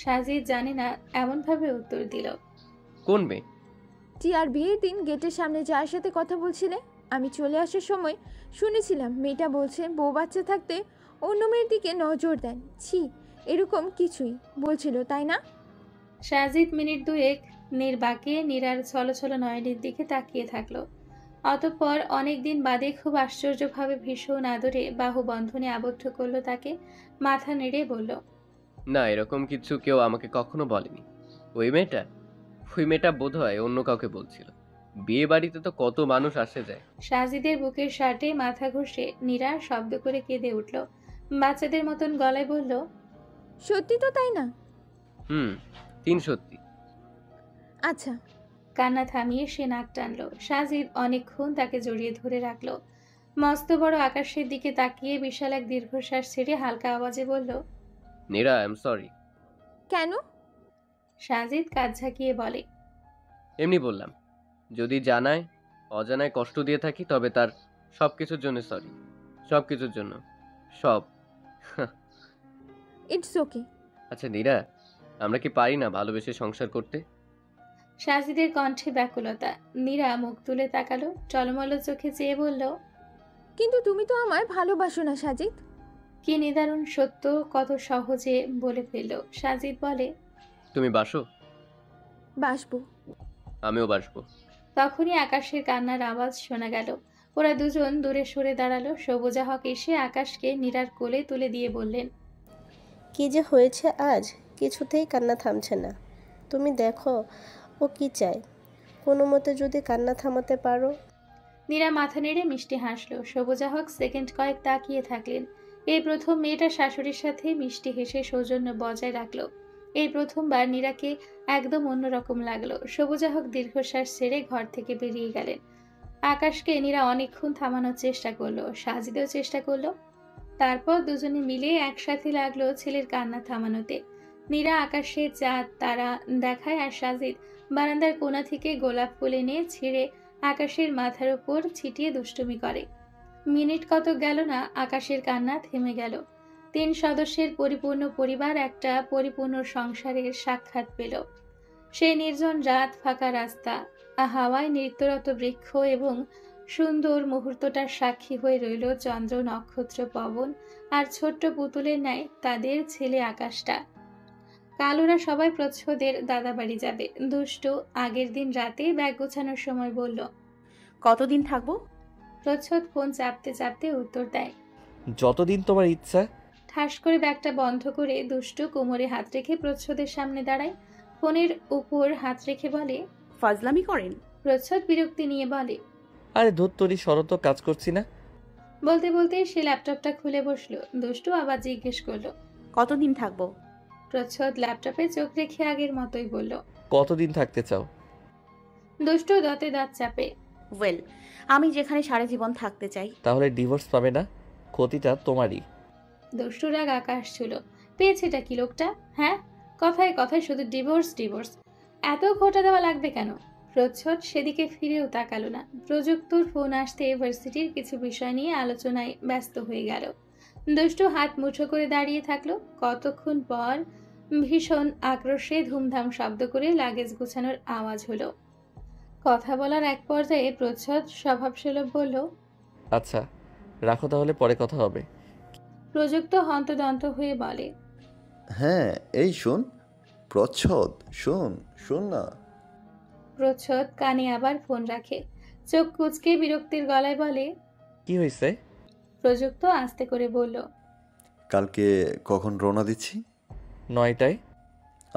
সাজিদ জানে না, এমন ভাবে উত্তর দিল, কোন মেয়ে? টিয়ার বিয়ের দিন গেটের সামনে যার সাথে কথা বলছিলে, আমি চলে আসার সময় শুনেছিলাম মেয়েটা বলছে বউ বাচ্চা থাকতে অন্য মেয়ের দিকে নজর দেন। ছি, এরকম কিছুই বলছিল, তাই না? সাজিদ মিনিট দুয়েক নির্বাকে নীরার ছলছল নয়নের দিকে তাকিয়ে থাকলো। অতঃপর অনেকদিন বাদে খুব আশ্চর্যভাবে ভীষণ আদরে বাহু বন্ধনে আবদ্ধ করলো তাকে। মাথা নেড়ে বলল, না, এরকম কিছু কেউ আমাকে কখনো বলেনি। ওই মেয়েটা বোধহয় অন্য কাউকে বলছিল। বিয়ে বাড়িতে তো কত মানুষ আসে যায়। সাজিদের বুকের শার্টে মাথা ঘষে নীরা শব্দ করে কেঁদে উঠল। বাচ্চাদের মতন গলায় বলল, সত্যি তো, তাই না? 3 সত্যি। আচ্ছা, কান্না থামিয়ে সে নাক টানল। সাজিদ অনেকক্ষণ তাকে জড়িয়ে ধরে রাখল। মস্ত বড় আকাশের দিকে তাকিয়ে বিশাল এক দীর্ঘশ্বাস ছেড়ে হালকা আওয়াজে বলল, নীরা, আই এম সরি। কেন? সাজিদ কাঁধ ঝাঁকিয়ে বলে, এমনি বললাম, যদি জানায় অজানায় কষ্ট দিয়ে থাকি তবে তার সব কিছুর জন্য সরি। সব কিছুর জন্য, সব। It's okay. আচ্ছা নীরা, আমরা কি পারি না ভালোবেসে সংসার করতে? সাজিদের কণ্ঠে ব্যাকুলতা। নীরা মুখ তুলে তাকালো, টলমল চোখে চেয়ে বলল, কিন্তু তুমি তো আমায় ভালোবাসো না সাজিদ। কি নিদারুণ সত্য, কত সহজে বলে ফেলল। সাজিদ বলে, তুমি বাসো? বাসবো। আমিও বাসবো। তখনই আকাশের কান্নার আওয়াজ শোনা গেল। ওরা দুজন দূরে সরে দাঁড়ালো। সবুজা হক এসে আকাশকে নীরার কোলে তুলে দিয়ে বললেন, কি যে হয়েছে আজ, কিছুতেই কান্না থামছে না। তুমি দেখো ও কি চায়, কোনো মতে যদি কান্না থামাতে পারো। নীরা মাথা নেড়ে মিষ্টি হাসলো। সবুজা হক সেকেন্ড কয়েক তাকিয়ে থাকলেন। এই প্রথম মেয়েটা শাশুড়ির সাথে মিষ্টি হেসে সৌজন্য বজায় রাখলো। এই প্রথমবার নীরাকে একদম অন্যরকম লাগলো। সবুজা হক দীর্ঘশ্বাস ছেড়ে ঘর থেকে বেরিয়ে গেলেন। আকাশকে নীরা অনেকক্ষণ থামানোর চেষ্টা করলো, সাজিদেও চেষ্টা করলো। তারপর দুজনে মিলে একসাথে লাগলো ছেলের কান্না থামানোতে। নীরা আকাশের চাঁদ তারা দেখায় আর সাজিদ বারান্দার কোণা থেকে গোলাপ ফুল এনে ছিঁড়ে আকাশের মাথার উপর ছিটিয়ে দুষ্টুমি করে। মিনিট কতক গেল না, আকাশের কান্না থেমে গেল। 3 সদস্যের পরিপূর্ণ পরিবার একটা পরিপূর্ণ সংসারের সাক্ষাৎ পেল। সেই নির্জন রাত, ফাঁকা রাস্তা, হাওয়ায় নৃত্যরত বৃক্ষ এবং সুন্দর মুহূর্তটার সাক্ষী হয়ে রইল চন্দ্র, নক্ষত্র, পবন আর ছোট্ট পুতুলের ন্যায় তাদের ছেলে আকাশটা। কাল ওরা সবাই প্রচ্ছদের দাদাবাড়ি যাবে। দুষ্টু আগের দিন রাতে ব্যাগ গোছানোর সময় বলল, কতদিন থাকবো? প্রচ্ছদ ফোন চাপতে চাপতে উত্তর দেয়, যতদিন তোমার ইচ্ছা। ঠাস করে ব্যাগটা বন্ধ করে দুষ্টু কোমরে হাত রেখে প্রচ্ছদের সামনে দাঁড়ায়। ফোনের উপর হাত রেখে বলে, ফাজলামি করেন? প্রচ্ছদ বিরক্তি নিয়ে বলে, আরে ধুর তোরই, শরত কাজ করছি না। বলতে বলতে সে ল্যাপটপটা খুলে বসলো। দুষ্টু আবার জিজ্ঞেস করলো, কতদিন থাকবো? প্রচ্ছদ ল্যাপটপে চোখ রেখে আগের মতোই বলল, কতদিন থাকতে চাও? দুষ্টু দাঁতে দাঁত চাপে, ওয়েল, আমি যেখানে সারা জীবন থাকতে চাই। তাহলে ডিভোর্স পাবে না, ক্ষতিটা তোমারই। দুষ্টু রাগ আকাশ ছিল। পেয়েছেটা কি লোকটা? হ্যাঁ, কথায় কথায় শুধু ডিভোর্স ডিভোর্স। এত খোঁটা দেওয়া লাগবে কেন? প্রচ্ছদ সেদিকে ফিরেও তাকালো না। প্রযুক্তর ফোন আসতে ইউনিভার্সিটির কিছু বিষয় নিয়ে আলোচনায় ব্যস্ত হয়ে গেল। দুষ্টু হাত মুঠো করে দাঁড়িয়ে থাকলো। কতক্ষণ পর ভীষণ আক্রোশে ধুমধাম শব্দ করে লাগেজ গুছানোর আওয়াজ হলো। কথা বলার এক পর্যায়ে প্রচ্ছদ স্বভাবসুলভ বলল, আচ্ছা রাখো, তাহলে পরে কথা হবে। প্রযুক্ত হন্তদন্ত হয়ে বলে, হ্যাঁ এই শোন প্রচ্ছদ, শোন শোন না। প্রচ্ছদ কানে আবার ফোন রাখে। চোখ কুঁচকে বিরক্তির গলায় বলে, কি হয়েছে? প্রযুক্ত আস্তে করে বলল, কালকে কখন রওনা দিচ্ছি? 9টায়।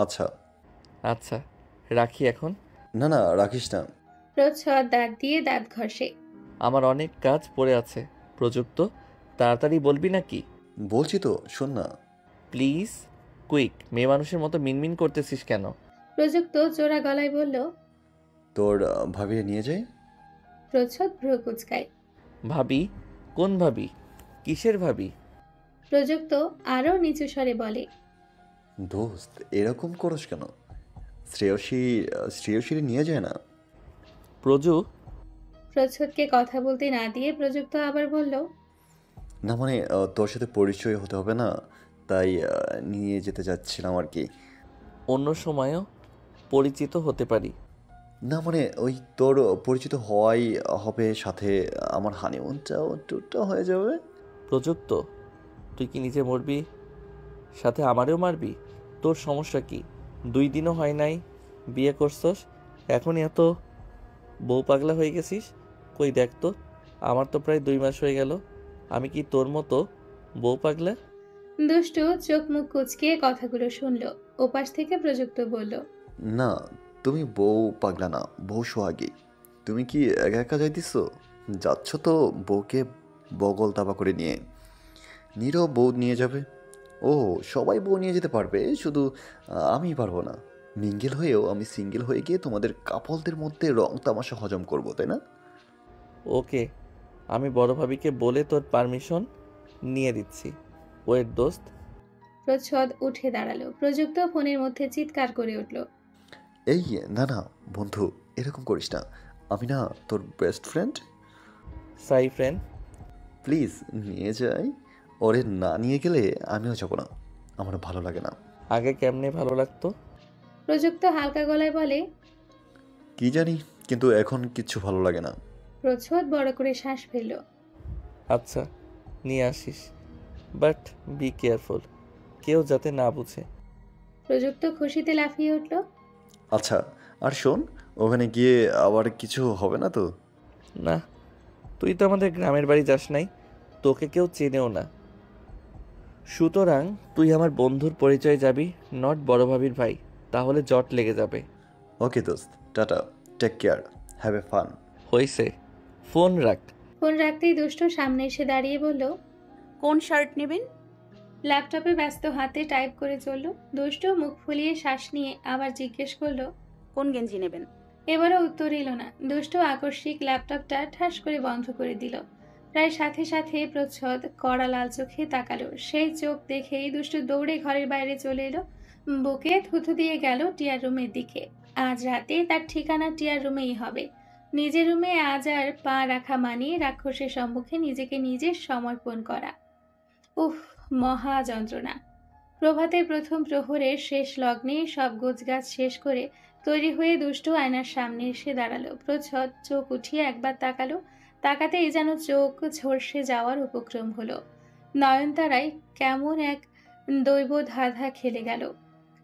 আচ্ছা আচ্ছা রাখি এখন। না না রাখিস না। প্রচ্ছদ দাঁত দিয়ে দাঁত ঘষে। আমার অনেক কাজ পড়ে আছে। প্রযুক্ত, তাড়াতাড়ি বলবি নাকি? বলছি তো, শোন না প্লিজ, কুইক। মেয়ে মানুষের মতো মিনমিন করতেছিস কেন? প্রযুক্ত জোড়া গলায় বলল, তোর ভাবিয়ে নিয়ে যাই। প্রচ্ছদ ভ্রু কুচকায়। ভাবি? কোন ভাবি? কিসের ভাবি? প্রযুক্ত আরো নিচু স্বরে বলে, দোস্ত এরকম করস কেন? শ্রেয়সী নিয়ে যায় না। প্রচ্ছদকে কথা বলতে না দিয়ে প্রযুক্ত আবার বলল, না মানে তোর সাথে পরিচয় হতে হবে না, তাই নিয়ে যেতে যাচ্ছিলাম আর কি। অন্য সময়ও পরিচিত হতে পারি। না মানে ওই তোর পরিচিত হওয়াই হবে, সাথে আমার হানিমুনটাও টুকটাও হয়ে যাবে। প্রযুক্ত, তুই কি নিজে মরবি, সাথে আমারেও মারবি? তোর সমস্যা কি? 2 দিনও হয় নাই বিয়ে করছস, এখনই এত বউ পাগলা হয়ে গেছিস? কই দেখ তো, আমার তো প্রায় 2 মাস হয়ে গেল। আমি কি তোর মতো বউ পাগলা? দুষ্টু চোখ মুখ কুচকিয়ে কথাগুলো শুনল। ওপাশ থেকে প্রযুক্ত বলল, না তুমি বউ পাগলা না, বউ সোহাগী। তুমি কি একা একা যাইতেছ? যাচ্ছ তো বউকে বগল দাবা করে নিয়ে। নীরও বউ নিয়ে যাবে। ও সবাই বউ নিয়ে যেতে পারবে, শুধু আমি পারবো না। মিঙ্গেল হয়েও আমি সিঙ্গেল হয়ে গিয়ে তোমাদের কাপলদের মধ্যে রং তামাশা হজম করবো, তাই না? ওকে, আমি বড় ভাবিকে বলে তোর পারমিশন নিয়ে দিচ্ছি। ওয়েট দোস্ত। প্রচ্ছদ উঠে দাঁড়ালো। প্রযুক্ত ফোনের মধ্যে চিৎকার করে উঠল। এই না না বন্ধু, এরকম করিস না। আমি না তোর best friend. Sai friend. Please নিয়ে যাই। ওরে না নিয়ে গেলে আমিও যাবো না, আমার ভালো লাগে না। আগে কেমনে ভালো লাগতো? প্রযুক্ত হালকা গলায় বলে। কি জানি, কিন্তু এখন কিচ্ছু ভালো লাগে না। প্রচ্ছদ বড় করে শ্বাস ফেলল। আচ্ছা, নিয়ে আসিস, বাট বি কেয়ারফুল, কেউ যাতে না বুঝে। প্রযুক্ত খুশিতে লাফিয়ে উঠল। আচ্ছা, আর শোন, ওখানে গিয়ে আবার কিছু হবে না তো? না, তুই তো আমাদের গ্রামের বাড়ি যাস নাই, তোকে কেউ চেনেও না, সুতরাং তুই আমার বন্ধুর পরিচয় যাবি, নট বড় ভাবির ভাই, তাহলে জট লেগে যাবে। ওকে দোস্ত, tata, take care, have a fun. হইছে, ফোন রাখ। ফোন রাখতেই দুষ্ট সামনে এসে দাঁড়িয়ে বলল, কোন শার্ট নেবেন? ল্যাপটপে ব্যস্ত হাতে টাইপ করে চলল। দুষ্ট মুখ ফুলিয়ে শ্বাস নিয়ে আবার জিজ্ঞেস করলো, কোন গেঞ্জি নেবেন? এবারও উত্তর এলো না। দুষ্ট আকস্মিক ল্যাপটপটা ঠাস করে বন্ধ করে দিল। প্রায় সাথে সাথে প্রচ্ছদ কড়া লাল চোখে তাকালো। সেই চোখ দেখেই দুষ্ট দৌড়ে ঘরের বাইরে চলে এলো। বুকে থুথু দিয়ে গেল টিয়ার রুমের দিকে। আজ রাতে তার ঠিকানা টিয়ার রুমেই হবে। নিজের রুমে আজ আর পা রাখা মানে রাক্ষসের সম্মুখে নিজেকে নিজে সমর্পণ করা। উফ, মহা যন্ত্রণা। প্রভাতের প্রথম প্রহরের শেষ লগ্নে সব গোছগাছ শেষ করে তৈরি হয়ে দুষ্টু আয়নার সামনে এসে দাঁড়ালো। প্রচ্ছদ চোখ উঠিয়ে একবার তাকালো। তাকাতেই যেন চোখ ঝলসে যাওয়ার উপক্রম হলো। নয়নতারায় কেমন এক দৈব ধাঁধা খেলে গেল।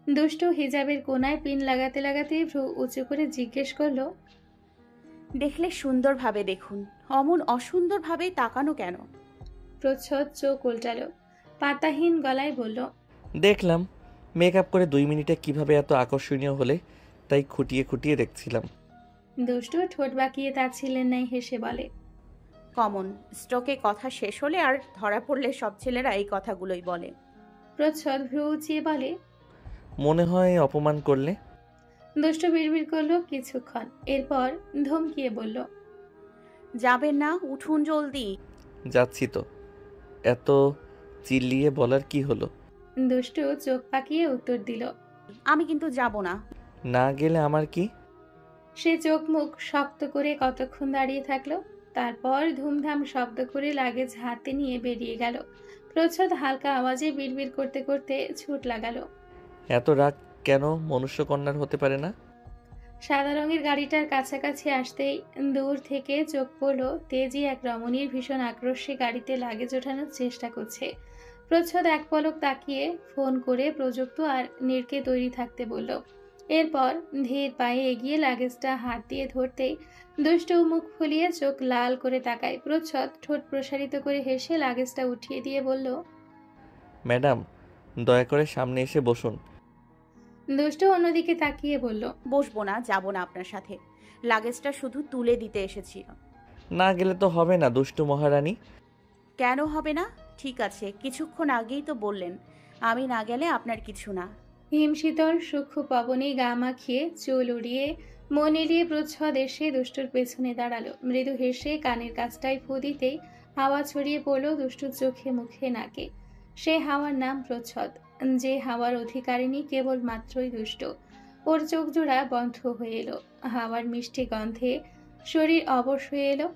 দুষ্টু হিজাবের কোনায় পিন লাগাতে লাগাতে ভ্রু উঁচু করে জিজ্ঞেস করলো, দেখলে সুন্দরভাবে দেখুন, অমন অসুন্দরভাবে তাকানো কেন? প্রচ্ছদ চোখ উল্টালো, পাতাহীন গলায় বলল, দেখলাম মেকআপ করে 2 মিনিটে কিভাবে এত আকর্ষণীয় হলে, তাই খুঁটিয়ে খুঁটিয়ে দেখছিলাম। দুষ্টু ঠোঁট বাঁকিয়ে তাচ্ছিলেন নাই হেসে বলে, কমন স্ট্রোকে কথা শেষ হলে আর ধরা পড়লে সব ছেলেরা এই কথাগুলোই বলে। প্রচ্ছদ ভ্রু উঁচিয়ে বলে, মনে হয় অপমান করলে। দুষ্টু বিড়বিড় করলো কিছুক্ষণ, এরপর ধমকিয়ে বলল, যাবেন না? উঠুন জলদি। যাচ্ছি তো, এত চিল্লিয়ে বলার কি হলো? দুষ্টু চোখ পাকিয়ে উত্তর দিল, আমি কিন্তু যাব না। না গেলে আমার কি? সে চোখ মুখ শক্ত করে কতক্ষণ দাঁড়িয়ে থাকলো। তারপর ধুমধাম শব্দ করে লাগেজ হাতে নিয়ে বেরিয়ে গেল। প্রচ্ছদ হালকা আওয়াজে বিড়বিড় করতে করতে ছুট লাগালো। এত রাগ কেন মনুষ্যকন্যার হতে পারে না? সাদা রঙের গাড়িটার কাছাকাছি আসতেই দূর থেকে চোখ পড়লো তেজি এক রমণীর ভীষণ আক্রোশে গাড়িতে লাগেজ ওঠানোর চেষ্টা করছে। প্রচ্ছদ এক পলক তাকিয়ে ফোন করে প্রযুক্ত আর নীরকে তৈরি থাকতে বলল। এরপর ধীর পায়ে এগিয়ে লাগেজটা হাত দিয়ে ধরতেই দুষ্টু মুখ ফুলিয়ে চোখ লাল করে তাকায়। প্রচ্ছদ ঠোঁট প্রসারিত করে হেসে লাগেজটা উঠিয়ে দিয়ে বলল, ম্যাডাম, দয়া করে সামনে এসে বসুন। দুষ্টু অন্যদিকে তাকিয়ে বলল, বসবো না, যাব না আপনার সাথে। লাগেজটা শুধু তুলে দিতে এসেছিল। না গেলে তো হবে না দুষ্টু মহারানী। কেন হবে না? ঠিক আছে, কিছুক্ষণ আগেই তো বললেন আমি না গেলে আপনার কিছু না। হিমশীতল সূক্ষ্ম পবনে গা মাখিয়ে চুল উড়িয়ে মন এড়িয়ে প্রচ্ছদ এসে দুষ্টুর পেছনে দাঁড়ালো। মৃদু হেসে কানের কাছটায় ফু দিতেই হাওয়া ছড়িয়ে পড়ল দুষ্টুর চোখে মুখে নাকে। সে হাওয়ার নাম প্রচ্ছদ, যে হাওয়ার অধিকারিণী কেবল মাত্রই দুষ্টু। ওর চোখ জোড়া বন্ধ হয়ে এলো। হাওয়ার মিষ্টি গন্ধে শরীর অবশ হয়ে এলো।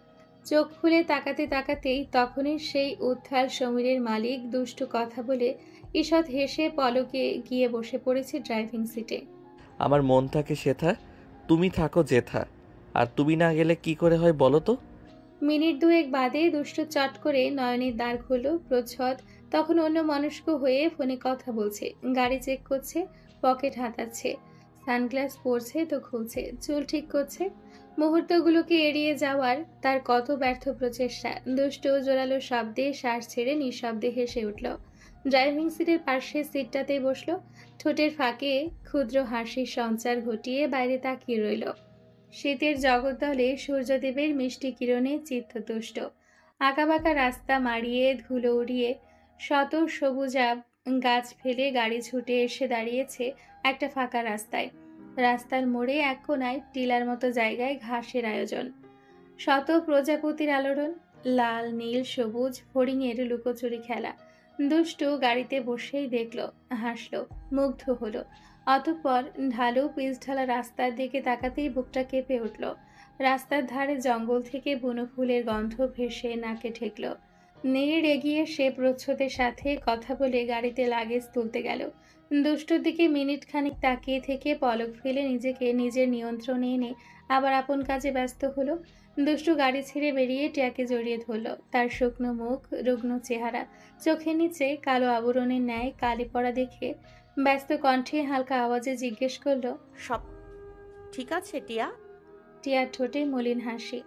চোখ খুলে তাকাতে তাকাতেই তখনই সেই উত্থাল সমীরের মালিক দুষ্টু কথা বলে ঈষৎ হেসে পলকে গিয়ে বসে পড়েছে ড্রাইভিং সিটে। আমার মন থাকে সেথা, তুমি থাকো যেথা, আর তুমি না গেলে কি করে হয় বলো তো? মিনিট দুয়েক বাদে দুষ্টু চট করে নয়নের দ্বার খুলল। প্রচ্ছদ তখন অন্য মনস্ক হয়ে ফোনে কথা বলছে, গাড়ি চেক করছে, পকেট হাতাচ্ছে, সানগ্লাস পরছে তো খুলছে, চুল ঠিক করছে। মুহূর্তগুলোকে এড়িয়ে যাওয়ার তার কত ব্যর্থ প্রচেষ্টা। দুষ্টু জোরালো শব্দে শ্বাস ছেড়ে নিঃশব্দে হেসে উঠল। ড্রাইভিং সিটের পাশের সিটটাতেই বসলো। ঠোঁটের ফাঁকে ক্ষুদ্র হাসির সঞ্চার ঘটিয়ে বাইরে তাকিয়ে রইল। শীতের জগদ্দলে সূর্যদেবের মিষ্টি কিরণে চিত্ততুষ্ট। আঁকাবাঁকা রাস্তা মাড়িয়ে ধুলো উড়িয়ে শত সবুজাব গাছ ফেলে গাড়ি ছুটে এসে দাঁড়িয়েছে একটা ফাঁকা রাস্তায়। রাস্তার মোড়ে এক কোনায় টিলার মতো জায়গায় ঘাসের আয়োজন, শত প্রজাপতির আলোড়ন, লাল নীল সবুজ ফড়িংয়ের লুকোচুরি খেলা। দুষ্টু গাড়িতে বসেই দেখল, হাসলো, মুগ্ধ হলো। অতঃপর ঢালু পিচঢালা রাস্তার দিকে তাকাতেই বুকটা কেঁপে উঠল। রাস্তার ধারে জঙ্গল থেকে বুনো ফুলের গন্ধ ভেসে নাকে ঠেকল। নীড় এগিয়ে সে প্রচ্ছদের সাথে কথা বলে গাড়িতে লাগেজ তুলতে গেল। দুষ্টুর দিকে মিনিট খানিক তাকিয়ে থেকে পলক ফেলে নিজেকে নিজের নিয়ন্ত্রণে এনে আবার আপন কাজে ব্যস্ত হলো। দুষ্টু গাড়ি ছেড়ে বেরিয়ে টিয়াকে জড়িয়ে ধরল। তার শুকনো মুখ, রুগ্ন চেহারা, চোখের নিচে কালো আবরণের ন্যায় কালি পড়া দেখে ব্যস্ত কণ্ঠে হালকা আওয়াজে জিজ্ঞেস করলো, সব ঠিক আছে টিয়া? টিয়ার ঠোঁটে মলিন হাসি।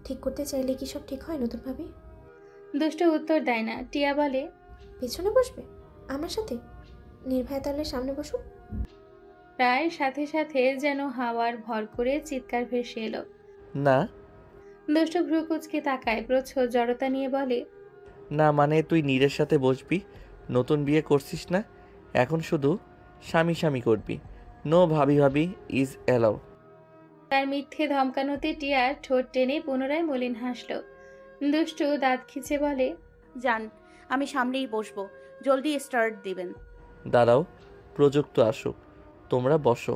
ঠিক করতে চাইলে কি সব ঠিক হয় নতুন ভাবি? দুষ্টু উত্তর দেয় না। টিয়া বলে, পেছনে বসবে আমার সাথে? নির্ভয়া তাহলে সামনে বসুন। প্রায় সাথে সাথে যেন হাওয়ার ভর করে চিৎকার ভেসে এলো। না। দুষ্টু ভ্রু কুচকে তাকায়। প্রচ্ছদ জড়তা নিয়ে বলে, না মানে তুই নীরের সাথে বসবি, নতুন বিয়ে করছিস না, এখন শুধু স্বামী স্বামী করবি, নো ভাবি ভাবি ইজ অ্যালাউ। তার মিথ্যে ধমকানোতে টিয়ার ঠোঁট টেনে পুনরায় মলিন হাসল। দুষ্টু দাঁত খিচে বলে, যান, আমি সামনেই বসবো, জলদি স্টার্ট দিবেন। দাঁড়াও, প্রযুক্ত আসুক, তোমরা বসো।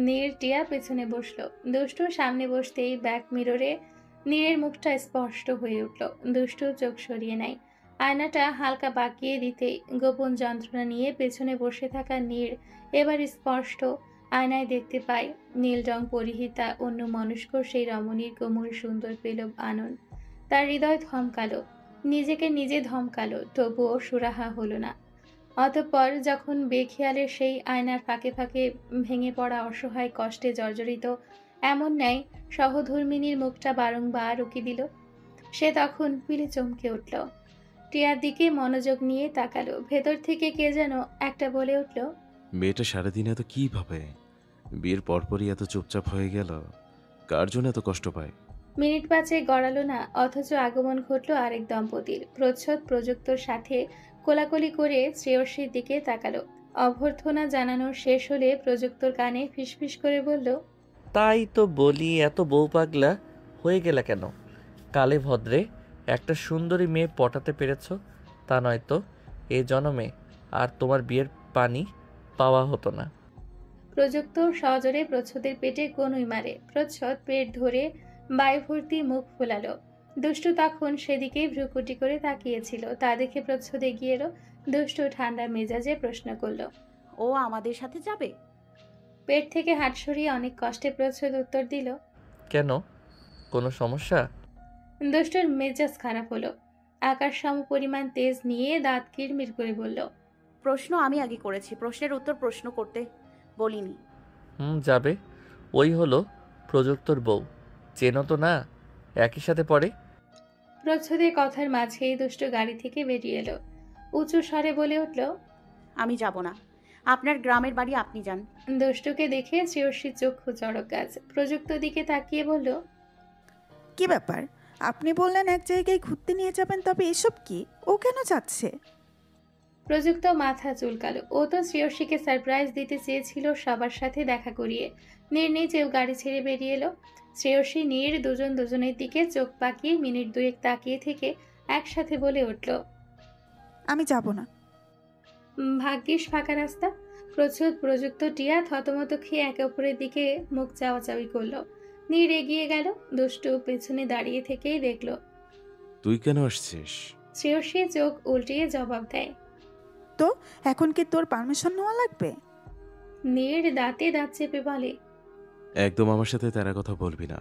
নীর টিয়া পেছনে বসলো। দুষ্টু সামনে বসতেই ব্যাক মিররে নীরের মুখটা স্পষ্ট হয়ে উঠল। দুষ্টু চোখ সরিয়ে নেয়। আয়নাটা হালকা বাঁকিয়ে দিতেই গোপন যন্ত্রণা নিয়ে পেছনে বসে থাকা নীর এবার স্পষ্ট আয়নায় দেখতে পায় নীল রং পরিহিতা অন্য মনস্ক সেই রমণীর কোমল সুন্দর পেলব আনন। তার হৃদয় ধমকালো, নিজেকে নিজে ধমকালো, তবুও সুরাহা হলো না। অতঃপর যখন বেখেয়ালের সেই আয়নার ফাঁকে ফাঁকে ভেঙে পড়া অসহায় কষ্টে জর্জরিত এমন ন্যায় সহধর্মিনীর মুখটা বারংবার উকি দিল, সে তখন পিলে চমকে উঠল। টিয়ার দিকে মনোযোগ নিয়ে তাকালো। ভেতর থেকে কে যেন একটা বলে উঠল, মেয়েটা সারাদিন এত কি ভাবে? বিয়ের পরপরই এত চুপচাপ হয়ে গেল, কার জন্য এত কষ্ট পায়? মিনিট পাঁচে গড়ালো না, অথচ আগমন ঘটল আরেক দম্পতির। প্রচ্ছদ প্রযুক্তর সাথে কোলাকুলি করে শ্রেয়সীর দিকে তাকালো। অভ্যর্থনা জানানো শেষ হলে প্রযুক্তর কানে ফিসফিস করে বলল, তাই তো বলি, এত বউ পাগলা হয়ে গেলে কেন? কালে ভদ্রে একটা সুন্দরী মেয়ে পটাতে পেরেছ, তা নয়তো এ জনমে আর তোমার বিয়ের পানি পাওয়া হতো না। প্রযুক্ত সজোরে প্রচ্ছদের পেটে কনুই মারে। প্রচ্ছদ পেট ধরে বায়ুভর্তি মুখ ফোলালো। দুষ্টু তখন সেদিকে ভ্রুকুটি করে তাকিয়েছিল। তা দেখে প্রচ্ছদ এগিয়ে এলো। দুষ্টু ঠান্ডা মেজাজে প্রশ্ন করলো, ও আমাদের সাথে যাবে? পেট থেকে হাত সরিয়ে অনেক কষ্টে প্রচ্ছদ উত্তর দিল, কেন, কোনো সমস্যা? দুষ্টুর মেজাজ খারাপ হলো। আকাশ সম পরিমাণ তেজ নিয়ে দাঁত কিরমির করে বলল, প্রশ্ন আমি আগে করেছি, প্রশ্নের উত্তর প্রশ্ন করতে বলিনি। যাবে, ওই হলো প্রযুক্তর বউ, চেনো তো না, একই সাথে পড়ে। প্রচ্ছদের কথার মাঝেই দুষ্টু গাড়ি থেকে বেরিয়ে এলো। উঁচু স্বরে বলে উঠল, আমি যাব না, আপনার গ্রামের বাড়ি আপনি যান। দুষ্টুকে দেখে শ্রেয়সীর চক্ষু চড়ক গাছ। প্রযুক্ত দিকে তাকিয়ে বলল, কি ব্যাপার? আপনি বললেন এক জায়গায় ঘুরতে নিয়ে যাবেন, তবে এসব কি? ও কেন যাচ্ছে? প্রযুক্ত মাথা চুলকালো। ও তো শ্রেয়সীকে সারপ্রাইজ দিতে চেয়েছিল সবার সাথে দেখা করিয়ে। নীর নিজেও গাড়ি ছেড়ে বেরিয়ে এলো। শ্রেয়সী নীর দুজন দুজনের দিকে চোখ পাকিয়ে মিনিট দুয়েক তাকিয়ে থেকে একসাথে বলে উঠল, আমি যাব না। ভাগ্যিস ফাঁকা রাস্তা। প্রচ্ছদ প্রযুক্ত টিয়া থতমত খেয়ে একে অপরের দিকে মুখ চাওয়াচাওয়ি করলো। নীর এগিয়ে গেল। দুষ্টু পেছনে দাঁড়িয়ে থেকেই দেখল। তুই কেন আসছিস? শ্রেয়সী চোখ উল্টিয়ে জবাব দেয়, তো এখন কি তোর পারমিশন নেওয়া লাগবে? নীর দাঁতে দাঁত চেপে বলে, একদম আমার সাথে তারা কথা বলবি না,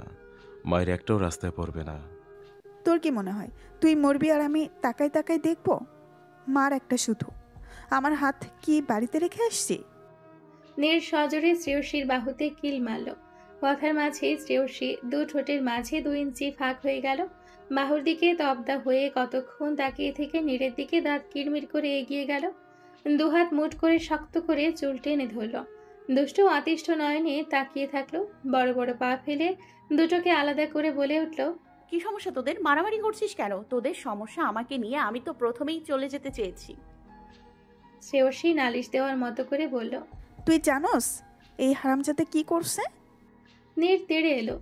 মায়ের একটাও রাস্তায় পড়বে না। তোর কি মনে হয় তুই মরবি আর আমি তাকাই তাকাই দেখব? মার একটা শুধু, আমার হাত কি বাড়িতে রেখে আসছি? নীর সজোরে শ্রেয়সীর বাহুতে কিল মারল। কথার মাঝে শ্রেয়সী দু ঠোঁটের মাঝে 2 ইঞ্চি ফাঁক হয়ে গেল। বাহুর দিকে তবদা হয়ে কতক্ষণ তাকিয়ে থেকে নীরের দিকে দাঁত কিরমির করে এগিয়ে গেল। দুহাত মুঠ করে শক্ত করে চুল টেনে ধরল। দুষ্টু অতিষ্ঠ নয়নে তাকিয়ে থাকলো। বড় বড় পা ফেলে দুটোকে আলাদা করে বলে উঠল, কি সমস্যা তোদের? মারামারি করছিস কেন? তোদের সমস্যা আমাকে নিয়ে, আমি তো প্রথমেই চলে যেতে চেয়েছি। শ্রেয়সী নালিশ দেওয়ার মতো করে বলল, তুই জানোস এই হারামজাদে কি করছে? নীর তেড়ে এলো।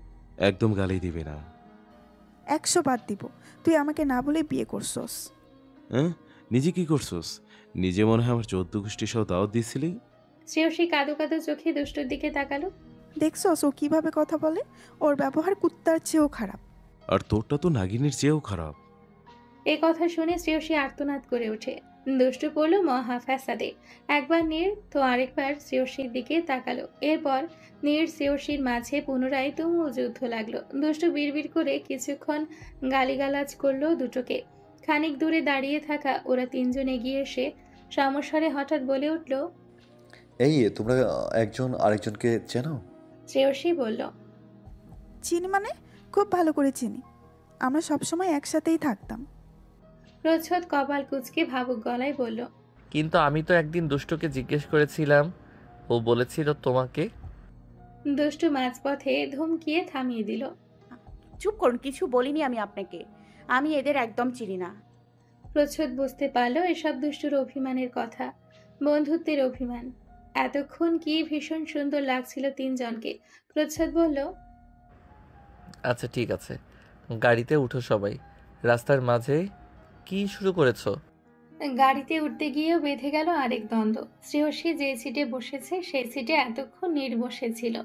একদম গালি দিবে না। 100 বাদ দিব, তুই আমাকে না বলে বিয়ে করছস। হ্যাঁ, নিজে কি করছস? নিজে মনে হয় আমার 14 গোষ্ঠী সহ দাওয়াত দিয়েছিলি। শ্রেয়সী কাদো কাদো চোখে দুষ্টুর দিকে তাকালো। দেখছস ও কিভাবে কথা বলে? ওর ব্যবহার কুত্তার চেয়েও খারাপ। আর তোরটা তো নাগিনের চেয়েও খারাপ। এ কথা শুনে শ্রেয়সী আর্তনাদ করে ওঠে। দুষ্টু পড়ল মহা ফ্যাসাদে। একবার নীর তো আরেকবার শ্রেয়সীর দিকে তাকালো। এরপর নীর শ্রেয়সীর মাঝে পুনরায় তুমুল যুদ্ধ লাগলো। দুষ্টু বিড়বিড় করে কিছুক্ষণ গালিগালাজ করলো দুটোকে। খানিক দূরে দাঁড়িয়ে থাকা ওরা তিনজন এগিয়ে এসে সমস্বরে হঠাৎ বলে উঠল, এই তোমরা একজন আরেকজনকে চেনো? শ্রেয়সী বলল, চিনি মানে? খুব ভালো করে চিনি, আমরা সবসময় একসাথেই থাকতাম। প্রচ্ছদ কপাল কুঁচকে ভাবুক গলায় বলল, কিন্তু আমি তো একদিন দুষ্টুকে জিজ্ঞেস করেছিলাম, ও বলেছিল তোমাকে। দুষ্টু মাঝপথে ধমকিয়ে থামিয়ে দিল। চুপ করুন, কিছু বলিনি আমি আপনাকে। আমি এদের একদম চিনি না। প্রচ্ছদ বুঝতে পারল এসব দুষ্টুর অভিমানের কথা, বন্ধুত্বের অভিমান। এতক্ষণ কি ভীষণ সুন্দর লাগছিল তিনজনকে। প্রচ্ছদ বলল, আচ্ছা ঠিক আছে, গাড়িতে উঠো সবাই। রাস্তার মাঝে কি শুরু করেছো? গাড়িতে উঠতে গিয়েও বেঁধে গেল আরেক দ্বন্দ্ব। শ্রেয়সী যে সিটে বসেছে সেই সিটে এতক্ষণ নীর বসেছিল,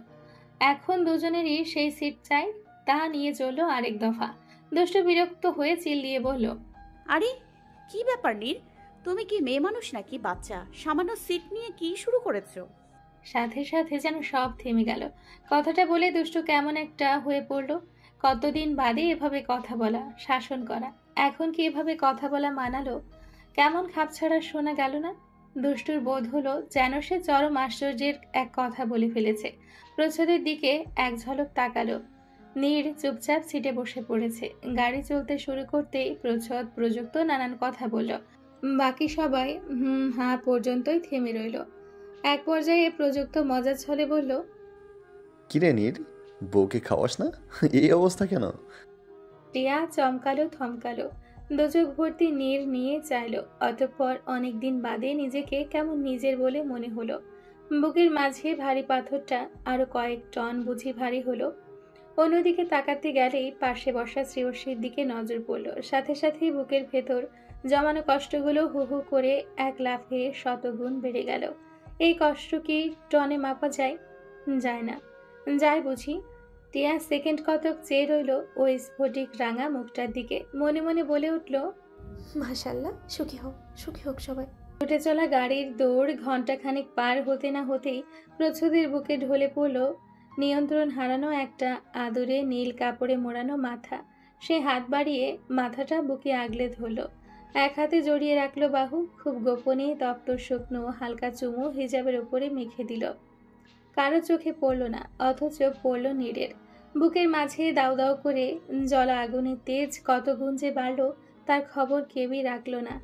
এখন দুজনেরই সেই সিট চাই। তা নিয়ে চলল আরেক দফা। দুষ্টু বিরক্ত হয়ে চিল্লিয়ে বলল, আরে কি ব্যাপার নীর, তুমি কি মেয়ে মানুষ নাকি বাচ্চা? সামান্য সিট নিয়ে কি শুরু করেছো? সাথে সাথে যেন সব থেমে গেল। কথাটা বলে দুষ্টু কেমন একটা হয়ে পড়ল। কতদিন বাদে এভাবে কথা বলা, শাসন করা, এখন কি এভাবে কথা বলা মানালো? কেমন খাপছাড়া শোনা গেল না? দুষ্টুর বোধ হলো যেন সে চরম আশ্চর্যের এক কথা বলে ফেলেছে। প্রচ্ছদের দিকে এক ঝলক তাকালো। নীর চুপচাপ সিটে বসে পড়েছে। গাড়ি চলতে শুরু করতেই প্রচ্ছদ প্রযুক্ত নানান কথা বলল। বাকি সবাই হা পর্যন্তই থেমে রইল। এক পর্যায়ে প্রযুক্ত মজার ছলে বলল, কিরে নীর, বউকে খাওয়াস না? এই অবস্থা কেন? টিয়া চমকালো থমকালো, দুচোখ ভর্তি নীর নিয়ে চাইলো। অতঃপর অনেকদিন বাদে নিজেকে কেমন নিজের বলে মনে হলো। বুকের মাঝে ভারী পাথরটা আরো কয়েক টন বুঝি ভারী হলো। অন্যদিকে তাকাতে গেলেই পাশে বসা শ্রেয়সীর দিকে নজর পড়ল। সাথে সাথেই বুকের ভেতর জমানো কষ্টগুলো হু হু করে এক লাফে শতগুণ বেড়ে গেল। এই কষ্ট কি টনে মাপা যায়? যায় না। যায় বুঝি? টিয়া সেকেন্ড কতক চেয়ে রইল ওই স্ফটিক রাঙা মুখটার দিকে। মনে মনে বলে উঠল, মাশাআল্লাহ, সুখী হোক সবাই। ছুটে চলা গাড়ির দৌড় ঘন্টাখানেক পার হতে না হতেই প্রচ্ছদের বুকে ঢলে পড়ল নিয়ন্ত্রণ হারানো একটা আদরে নীল কাপড়ে মোড়ানো মাথা। সে হাত বাড়িয়ে মাথাটা বুকে আগলে ধরল, এক হাতে জড়িয়ে রাখলো বাহু। খুব গোপনে তপ্ত শুকনো হালকা চুমু হিজাবের উপরে মেখে দিল। কারো চোখে পড়ল না, অথচ পড়ল নীরের। বুকের মাঝে দাউ দাউ করে জ্বলা আগুনের তেজ কত গুণ যে বাড়ল তার খবর কেউই রাখল না।